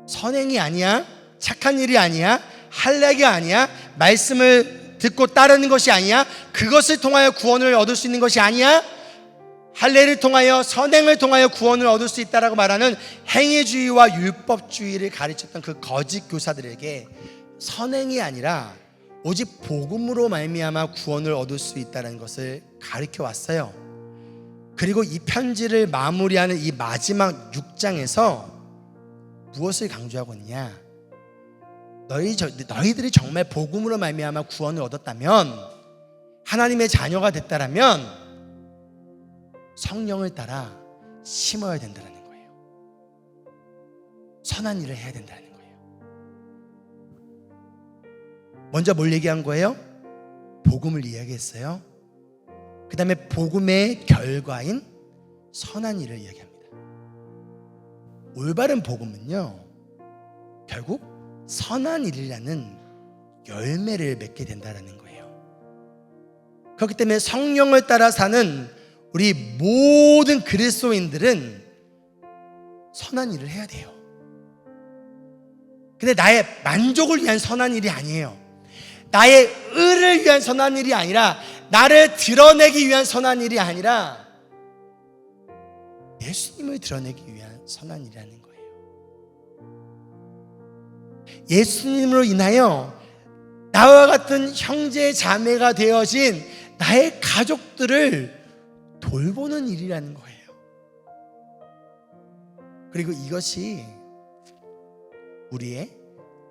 선행이 아니야, 착한 일이 아니야, 할례가 아니야, 말씀을 듣고 따르는 것이 아니야, 그것을 통하여 구원을 얻을 수 있는 것이 아니야, 할례를 통하여, 선행을 통하여 구원을 얻을 수 있다라고 말하는 행위주의와 율법주의를 가르쳤던 그 거짓 교사들에게 선행이 아니라 오직 복음으로 말미암아 구원을 얻을 수 있다는 것을 가르쳐 왔어요. 그리고 이 편지를 마무리하는 이 마지막 6장에서 무엇을 강조하고 있냐? 너희들이 정말 복음으로 말미암아 구원을 얻었다면, 하나님의 자녀가 됐다라면 성령을 따라 심어야 된다는 거예요. 선한 일을 해야 된다는 거예요. 먼저 뭘 얘기한 거예요? 복음을 이야기했어요. 그 다음에 복음의 결과인 선한 일을 이야기합니다. 올바른 복음은요, 결국 선한 일이라는 열매를 맺게 된다는 거예요. 그렇기 때문에 성령을 따라 사는 우리 모든 그리스도인들은 선한 일을 해야 돼요. 근데 나의 만족을 위한 선한 일이 아니에요. 나의 의를 위한 선한 일이 아니라, 나를 드러내기 위한 선한 일이 아니라 예수님을 드러내기 위한 선한 일이라는 거예요. 예수님으로 인하여 나와 같은 형제 자매가 되어진 나의 가족들을 돌보는 일이라는 거예요. 그리고 이것이 우리의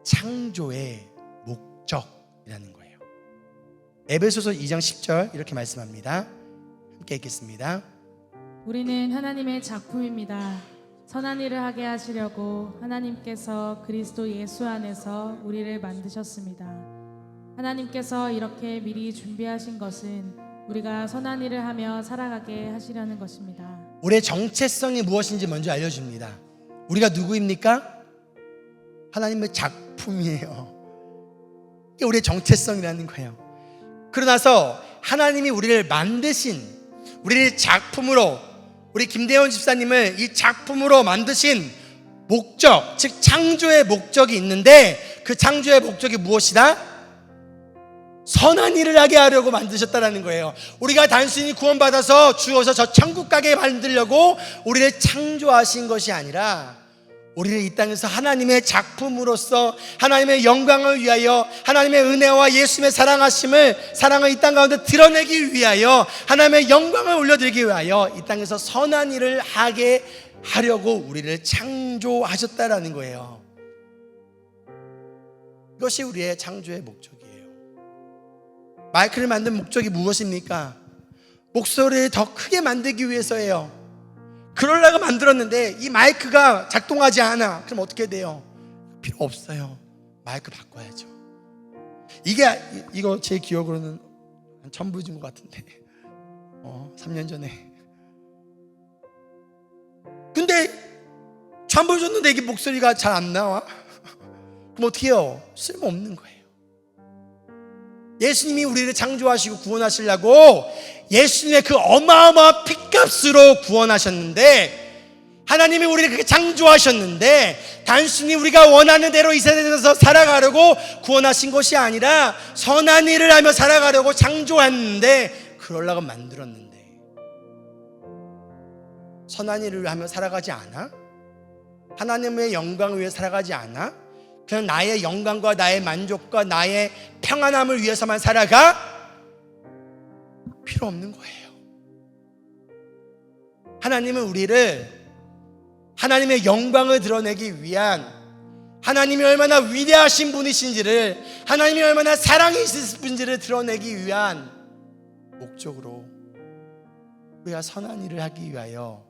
창조의 목적이라는 거예요. 에베소서 2장 10절 이렇게 말씀합니다. 함께 읽겠습니다. 우리는 하나님의 작품입니다. 선한 일을 하게 하시려고 하나님께서 그리스도 예수 안에서 우리를 만드셨습니다. 하나님께서 이렇게 미리 준비하신 것은 우리가 선한 일을 하며 살아가게 하시려는 것입니다. 우리의 정체성이 무엇인지 먼저 알려줍니다. 우리가 누구입니까? 하나님의 작품이에요. 이게 우리의 정체성이라는 거예요. 그러나서 하나님이 우리를 만드신, 우리를 작품으로, 우리 김대원 집사님을 이 작품으로 만드신 목적, 즉 창조의 목적이 있는데, 그 창조의 목적이 무엇이다? 선한 일을 하게 하려고 만드셨다는 거예요. 우리가 단순히 구원받아서 주어서 저 천국 가게 만들려고 우리를 창조하신 것이 아니라, 우리를 이 땅에서 하나님의 작품으로서 하나님의 영광을 위하여, 하나님의 은혜와 예수님의 사랑을 이 땅 가운데 드러내기 위하여, 하나님의 영광을 올려드리기 위하여 이 땅에서 선한 일을 하게 하려고 우리를 창조하셨다라는 거예요. 이것이 우리의 창조의 목적이에요. 마이크를 만든 목적이 무엇입니까? 목소리를 더 크게 만들기 위해서예요. 그러려고 만들었는데 이 마이크가 작동하지 않아. 그럼 어떻게 돼요? 필요 없어요. 마이크 바꿔야죠. 이거 제 기억으로는 한 1000불 준 것 같은데 3년 전에. 근데 1000불 줬는데 이게 목소리가 잘 안 나와? 그럼 어떻게 해요? 쓸모없는 거예요. 예수님이 우리를 창조하시고 구원하시려고 예수님의 그 어마어마한 핏값으로 구원하셨는데, 하나님이 우리를 그렇게 창조하셨는데 단순히 우리가 원하는 대로 이 세상에서 살아가려고 구원하신 것이 아니라 선한 일을 하며 살아가려고 창조했는데, 그러려고 만들었는데 선한 일을 하며 살아가지 않아? 하나님의 영광을 위해 살아가지 않아? 그냥 나의 영광과 나의 만족과 나의 평안함을 위해서만 살아가? 필요 없는 거예요. 하나님은 우리를 하나님의 영광을 드러내기 위한, 하나님이 얼마나 위대하신 분이신지를, 하나님이 얼마나 사랑이 있으신 분인지를 드러내기 위한 목적으로 우리가 선한 일을 하기 위하여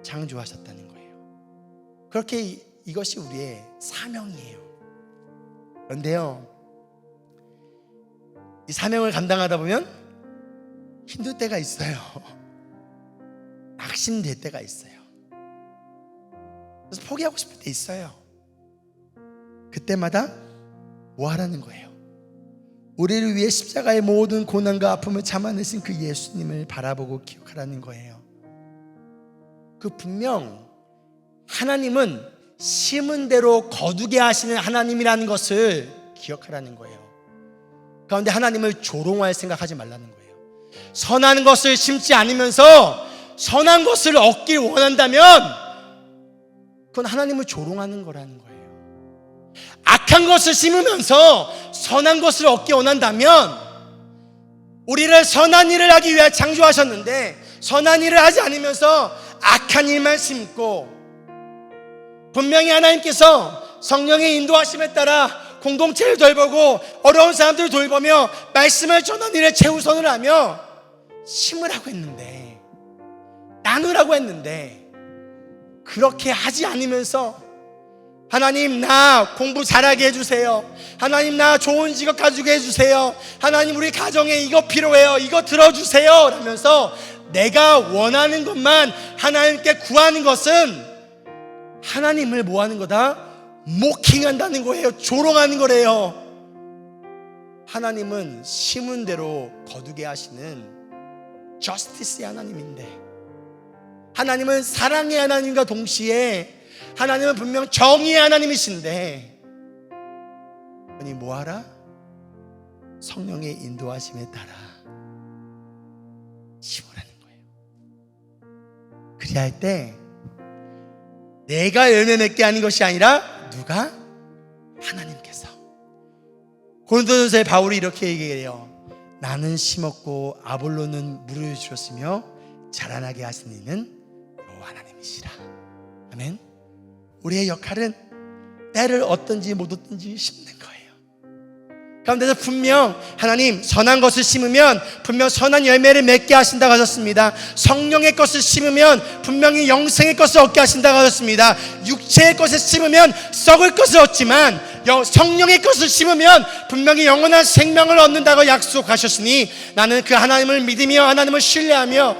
창조하셨다는 거예요. 그렇게 이것이 우리의 사명이에요. 그런데요, 이 사명을 감당하다 보면 힘들 때가 있어요. 낙심될 때가 있어요. 그래서 포기하고 싶을 때 있어요. 그때마다 뭐 하라는 거예요? 우리를 위해 십자가의 모든 고난과 아픔을 참아내신 그 예수님을 바라보고 기억하라는 거예요. 그 분명 하나님은 심은 대로 거두게 하시는 하나님이라는 것을 기억하라는 거예요. 그런데 하나님을 조롱할 생각하지 말라는 거예요. 선한 것을 심지 않으면서 선한 것을 얻길 원한다면 그건 하나님을 조롱하는 거라는 거예요. 악한 것을 심으면서 선한 것을 얻기 원한다면, 우리를 선한 일을 하기 위해 창조하셨는데 선한 일을 하지 않으면서 악한 일만 심고, 분명히 하나님께서 성령의 인도하심에 따라 공동체를 돌보고 어려운 사람들을 돌보며 말씀을 전하는 일에 최우선을 하며 심으라고 했는데, 나누라고 했는데, 그렇게 하지 않으면서 하나님 나 공부 잘하게 해주세요, 하나님 나 좋은 직업 가지고 해주세요, 하나님 우리 가정에 이거 필요해요, 이거 들어주세요 라면서 내가 원하는 것만 하나님께 구하는 것은 하나님을 뭐 하는 거다? 모킹한다는 거예요. 조롱하는 거래요. 하나님은 심은 대로 거두게 하시는 저스티스의 하나님인데, 하나님은 사랑의 하나님과 동시에 하나님은 분명 정의의 하나님이신데, 아니 뭐하라? 성령의 인도하심에 따라 심으라는 거예요. 그리할 때 내가 열매 맺게 하는 것이 아니라 누가? 하나님께서. 고린도전서에 바울이 이렇게 얘기해요. 나는 심었고 아볼로는 물을 주었으며 자라나게 하신 이는 여호와 하나님이시라. 아멘. 우리의 역할은 때를 얻든지 못 얻든지 심는 거예요. 가운데서 분명 하나님 선한 것을 심으면 분명 선한 열매를 맺게 하신다고 하셨습니다. 성령의 것을 심으면 분명히 영생의 것을 얻게 하신다고 하셨습니다. 육체의 것을 심으면 썩을 것을 얻지만 성령의 것을 심으면 분명히 영원한 생명을 얻는다고 약속하셨으니 나는 그 하나님을 믿으며 하나님을 신뢰하며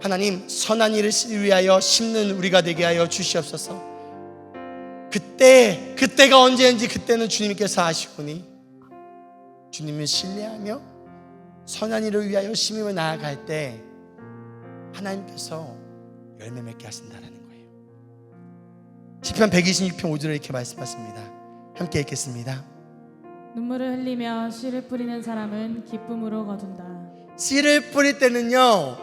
하나님 선한 일을 위하여 심는 우리가 되게 하여 주시옵소서. 그때가 언제인지 그때는 주님께서 아시오니 주님을 신뢰하며 선한 일을 위하여 심으며 나아갈 때 하나님께서 열매 맺게 하신다는 거예요. 시편 126편 5절에 이렇게 말씀하십니다. 함께 읽겠습니다. 눈물을 흘리며 씨를 뿌리는 사람은 기쁨으로 거둔다. 씨를 뿌릴 때는요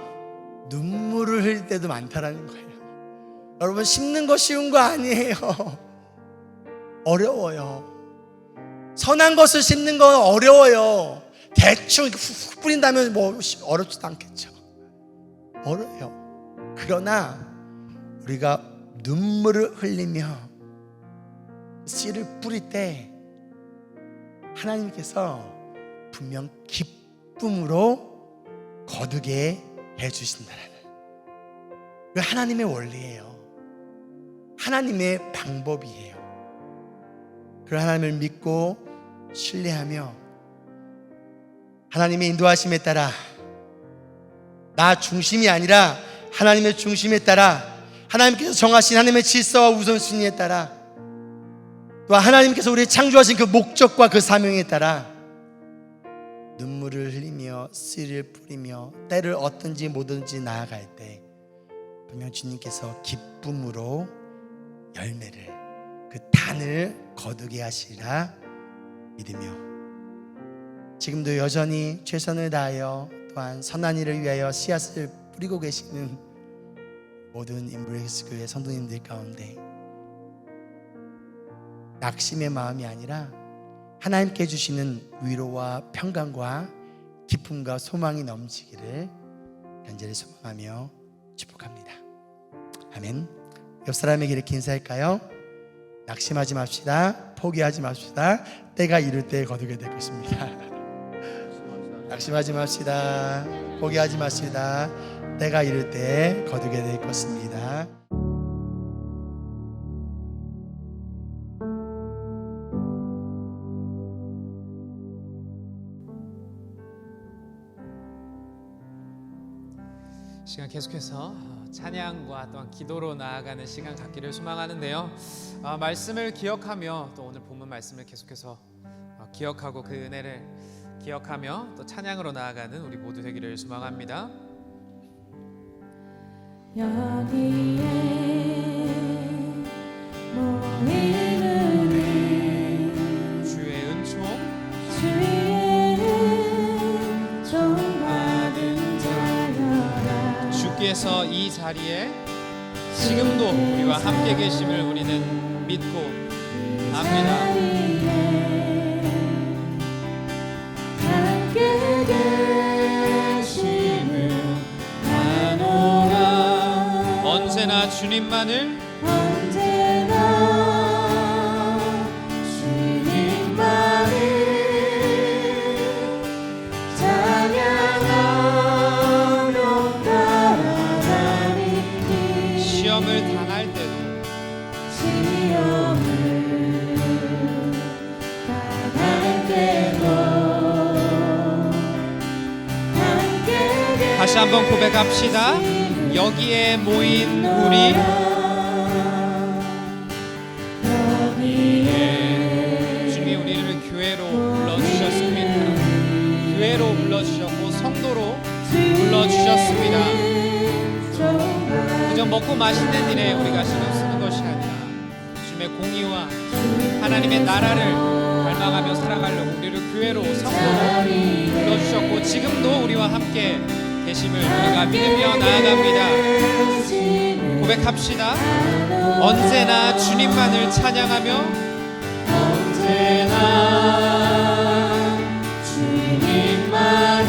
눈물을 흘릴 때도 많다라는 거예요. 여러분 심는 거 쉬운 거 아니에요. 어려워요. 선한 것을 심는 건 어려워요. 대충 훅 뿌린다면 뭐 어렵지도 않겠죠. 어려워요. 그러나 우리가 눈물을 흘리며 씨를 뿌릴 때 하나님께서 분명 기쁨으로 거두게 해주신다는 그 하나님의 원리예요. 하나님의 방법이에요. 그 하나님을 믿고 신뢰하며 하나님의 인도하심에 따라 나 중심이 아니라 하나님의 중심에 따라 하나님께서 정하신 하나님의 질서와 우선순위에 따라 또 하나님께서 우리를 창조하신 그 목적과 그 사명에 따라 눈물을 흘리며 씨를 뿌리며 때를 얻든지 뭐든지 나아갈 때 분명 주님께서 기쁨으로 열매를 그 단을 거두게 하시리라 믿으며 지금도 여전히 최선을 다하여 또한 선한 일을 위하여 씨앗을 뿌리고 계시는 모든 인브레이스 교회 성도님들 가운데 낙심의 마음이 아니라 하나님께 주시는 위로와 평강과 기쁨과 소망이 넘치기를 간절히 소망하며 축복합니다. 아멘. 옆 사람에게 이렇게 인사할까요? 낙심하지 맙시다. 포기하지 맙시다. 때가 이를 때 거두게 될 것입니다. 낙심하지 맙시다. 포기하지 맙시다. 때가 이를 때 거두게 될 것입니다. 시간 계속해서 찬양과 또한 기도로 나아가는 시간 갖기를 소망하는데요. 말씀을 기억하며 또 오늘 본문 말씀을 계속해서 기억하고 그 은혜를 기억하며 또 찬양으로 나아가는 우리 모두 되기를 소망합니다. 여기에 모이는 주의 은총 받은 자여라. 주께서 이 자리에 지금도 우리와 함께 계심을 우리는 믿고 압니다. 함께 계심을 아노라. 언제나 주님만을 시험을 당할 때도 다시 한번 고백합시다. 여기에 모인 우리 주님이 우리를 교회로 불러주셨습니다. 맛있는 일에 우리가 신경 쓰는 것이 아니라 주님의 공의와 하나님의 나라를 닮아가며 살아가려고 우리를 교회로 성도로 불러주셨고 지금도 우리와 함께 계심을 우리가 믿으며 나아갑니다. 고백합시다. 언제나 주님만을 찬양하며 언제나 주님만을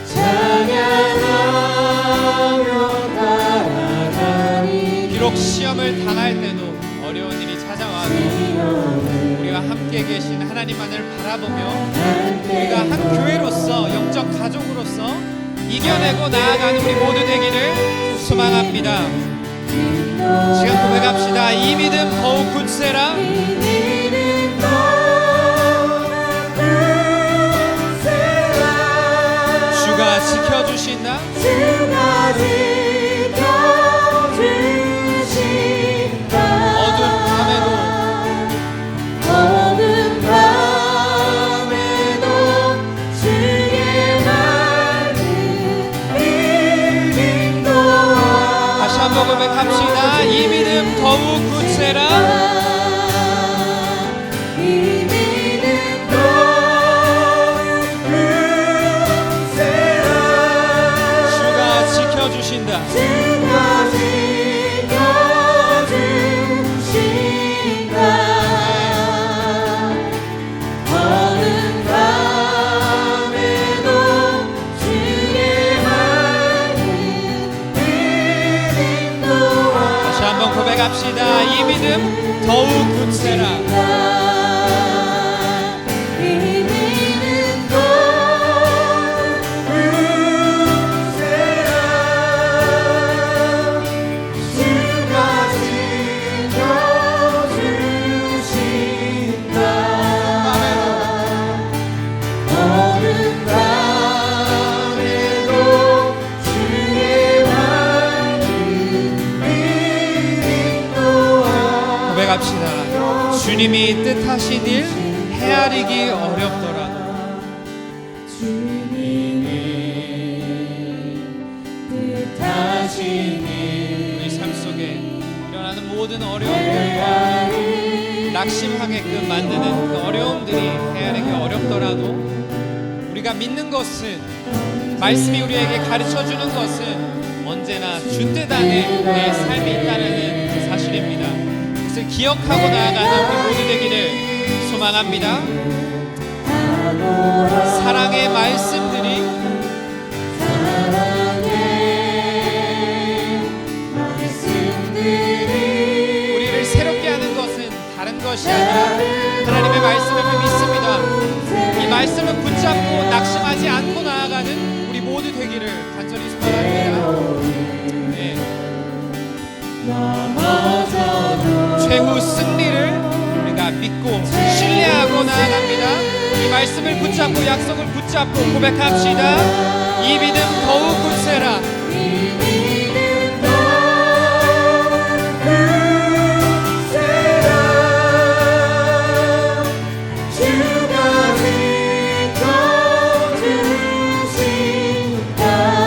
찬양하며 따라가리. 비록 시험을 당할 때도 어려운 일이 찾아와도 우리가 함께 계신 하나님만을 바라보며 우리가 한 교회로서 영적 가족으로서 이겨내고 나아가는 우리 모두 되기를 소망합니다. 지금 고백합시다. 이 믿음 더욱 굳세라. 주가 지켜주신다. 어두운 밤에도 다시 한번 고백합시다. 이 믿음 더욱 굳세라. 주가 지켜주신다. 다시 한번 고백합시다. 이 믿음 더욱 굳세라. 고백합시다. 주님이 뜻하신 일 헤아리기 어렵더라도 우리 삶 속에 일어나는 모든 어려움들과 낙심하게끔 만드는 그 어려움들이 헤아리기 어렵더라도 우리가 믿는 것은 말씀이 우리에게 가르쳐주는 것은 언제나 주 뜻 안에 우리의 삶이 있다는 그 사실입니다. 그것을 기억하고 나아가는 우리 모두 되기를 소망합니다. 사랑의 말씀들이 우리를 새롭게 하는 것은 다른 것이 아니라 하나님의 말씀을 믿습니다. 이 말씀을 붙잡고 낙심하지 않고 나아가는 우리 모두 되기를 간절히 소망합니다. 네. 최후 승리를 우리가 믿고 신뢰하고 나아갑니다. 이 말씀을 붙잡고 약속을 붙잡고 고백합시다. 이 믿음 더욱 굳세라.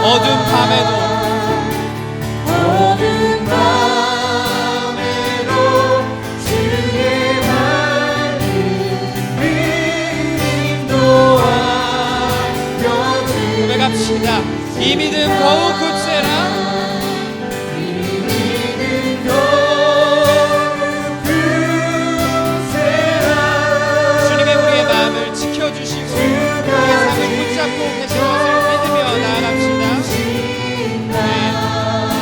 어두운 밤에도 고백합시다. 이 믿음 더욱 굳세라. 주님의 우리의 마음을 지켜주시고 우리의 삶을 붙잡고 계신 것을 믿으며 나아갑시다. 네.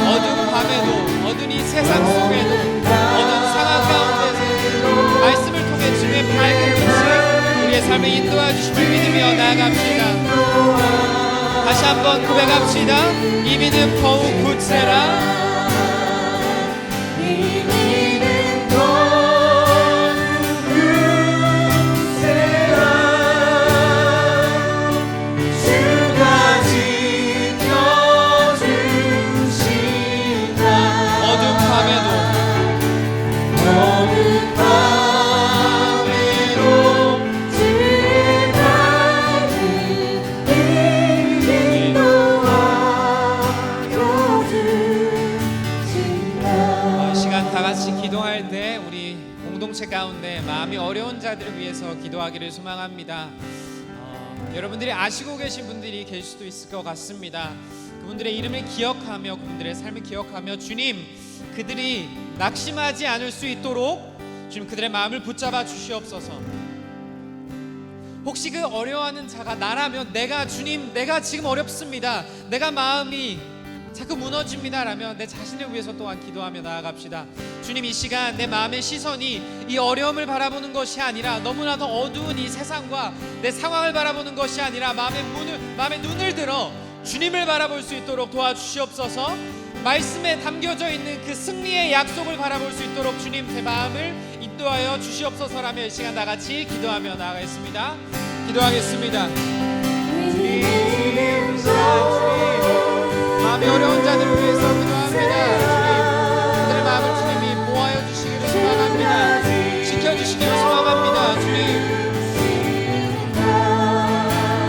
어두운 밤에도 어두운 이 세상 속에도 어두운 상황 가운데서 말씀을 통해 주님의 밝은 빛이 우리의 삶을 인도해 주심을 믿으며 나아갑시다. 다시 한번 고백합시다. 이 믿음 더욱 굳세라. 어두운 밤에도 같이 기도할 때 우리 공동체 가운데 마음이 어려운 자들을 위해서 기도하기를 소망합니다. 여러분들이 아시고 계신 분들이 계실 수도 있을 것 같습니다. 그분들의 이름을 기억하며 그분들의 삶을 기억하며 주님, 그들이 낙심하지 않을 수 있도록 주님 그들의 마음을 붙잡아 주시옵소서. 혹시 그 어려워하는 자가 나라면 주님 내가 지금 어렵습니다, 내가 마음이 자꾸 무너집니다 라면 내 자신을 위해서 또한 기도하며 나아갑시다. 주님, 이 시간 내 마음의 시선이 이 어려움을 바라보는 것이 아니라 너무나도 어두운 이 세상과 내 상황을 바라보는 것이 아니라 마음의 눈을 들어 주님을 바라볼 수 있도록 도와주시옵소서. 말씀에 담겨져 있는 그 승리의 약속을 바라볼 수 있도록 주님 제 마음을 인도하여 주시옵소서라며 이 시간 다 같이 기도하며 나아가겠습니다. 기도하겠습니다. 주님, 마음이 어려운 자들을 위해서 기도합니다. 주님, 그들의 마음을 주님이 보호하여 주시기를 소망합니다. 지켜주시기를 소망합니다. 주님,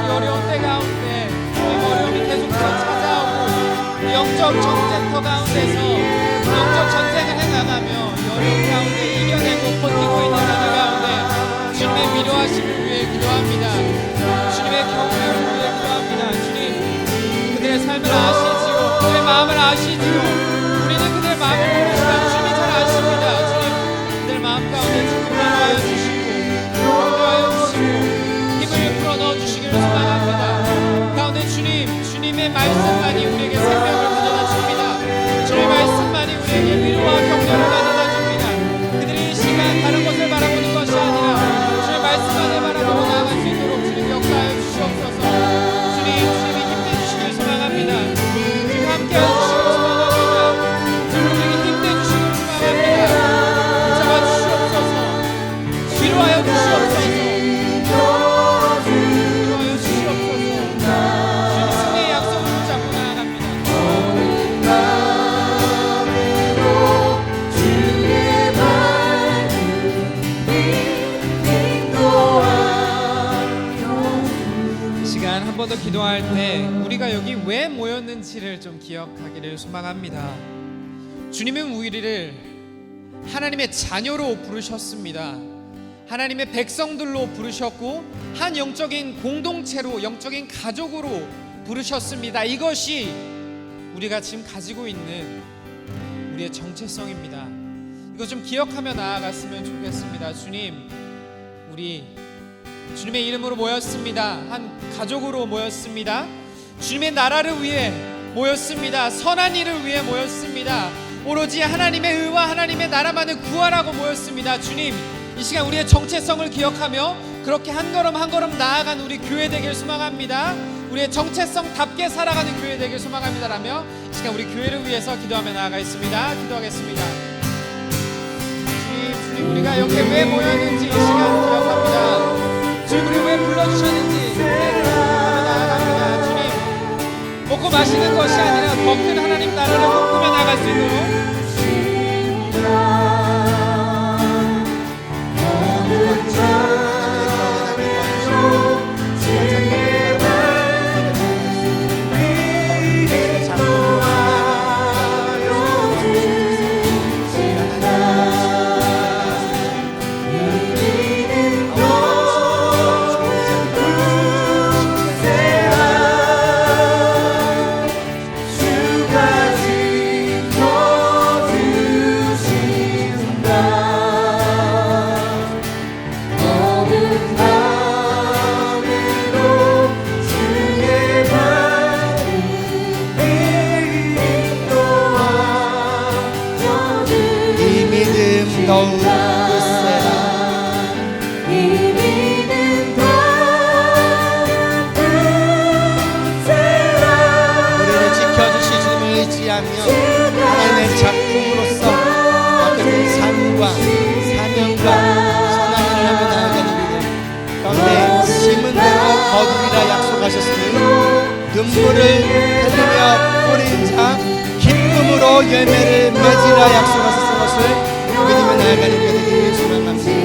이 어려운 때 가운데 주님 어려움이 계속해서 찾아오고 영적 전쟁터 가운데서 영적 전쟁을 해나가며 이 어려움 가운데 이겨내고 버티고 있는 자들 가운데 주님의 위로하심을 위해 기도합니다. 주님의 격려를 위해 기도합니다. 주님, 그들의 삶을 아시지요, 그들의 마음을 아시지요. 우리는 그들의 마음을 모르지만 주님이 잘 아십니다. 주님, 그들의 마음 가운데 주님 위로하여 주시고 격려하여 주시고 힘을 불어넣어 주시기를 소망합니다. 가운데 주님의 말씀만이 우리에게 생명을 가져다 줍니다. 주님의 말씀만이 우리에게 위로와 격려를 가져다 줍니다. 그들이 이 시간 다른 것을 바라보는 것이 아니라 주님의 말씀만을 바라보고 나아갈 수 있도록 주님 역사하여 주시옵소서. 주님이 힘내주시길 소망합니다. 주님 함께하여 주시길 소망합니다. 주님 우리에게 힘내주시길 소망합니다. 잡아주시옵소서. 위로하여 주시옵소서. 위로하여 주시옵소서. 주님 승리의 약속을 붙잡고 나아갑니다. 이 시간 한 번 더 기도할 때 우리가 여기 왜 모였는지를 좀 기억하기를 소망합니다. 주님은 우리를 하나님의 자녀로 부르셨습니다. 하나님의 백성들로 부르셨고 한 영적인 공동체로, 영적인 가족으로 부르셨습니다. 이것이 우리가 지금 가지고 있는 우리의 정체성입니다. 이거 좀 기억하며 나아갔으면 좋겠습니다. 주님, 우리 주님의 이름으로 모였습니다. 한 가족으로 모였습니다. 주님의 나라를 위해 모였습니다. 선한 일을 위해 모였습니다. 오로지 하나님의 의와 하나님의 나라만을 구하라고 모였습니다. 주님, 이 시간 우리의 정체성을 기억하며 그렇게 한 걸음 한 걸음 나아간 우리 교회 되길 소망합니다. 우리의 정체성답게 살아가는 교회 되길 소망합니다라며 이 시간 우리 교회를 위해서 기도하며 나아가겠습니다. 기도하겠습니다. 주님, 우리가 여기 왜 모였는지 이 시간 기억합니다. 주님, 우리 왜 불러주셨는지 나아갑니다. 주님, 먹고 마시는 것이 아니라 더 큰 하나님 나라를 꿈꾸며 나갈 수 있도록 더욱 굳세라. 우리를 지켜주시 주님을 의지하며 하나님의 작품으로서 어떤 삶과 사명과 선한 일을 하며 나아가는 믿음 가운데 심은 대로 거두리라 약속하셨으니 눈물을 흘리며 뿌린 자 기쁨으로 열매를 맺으라 약속하셨을 것을 믿으며 나아가는 교회들이 소망합니다.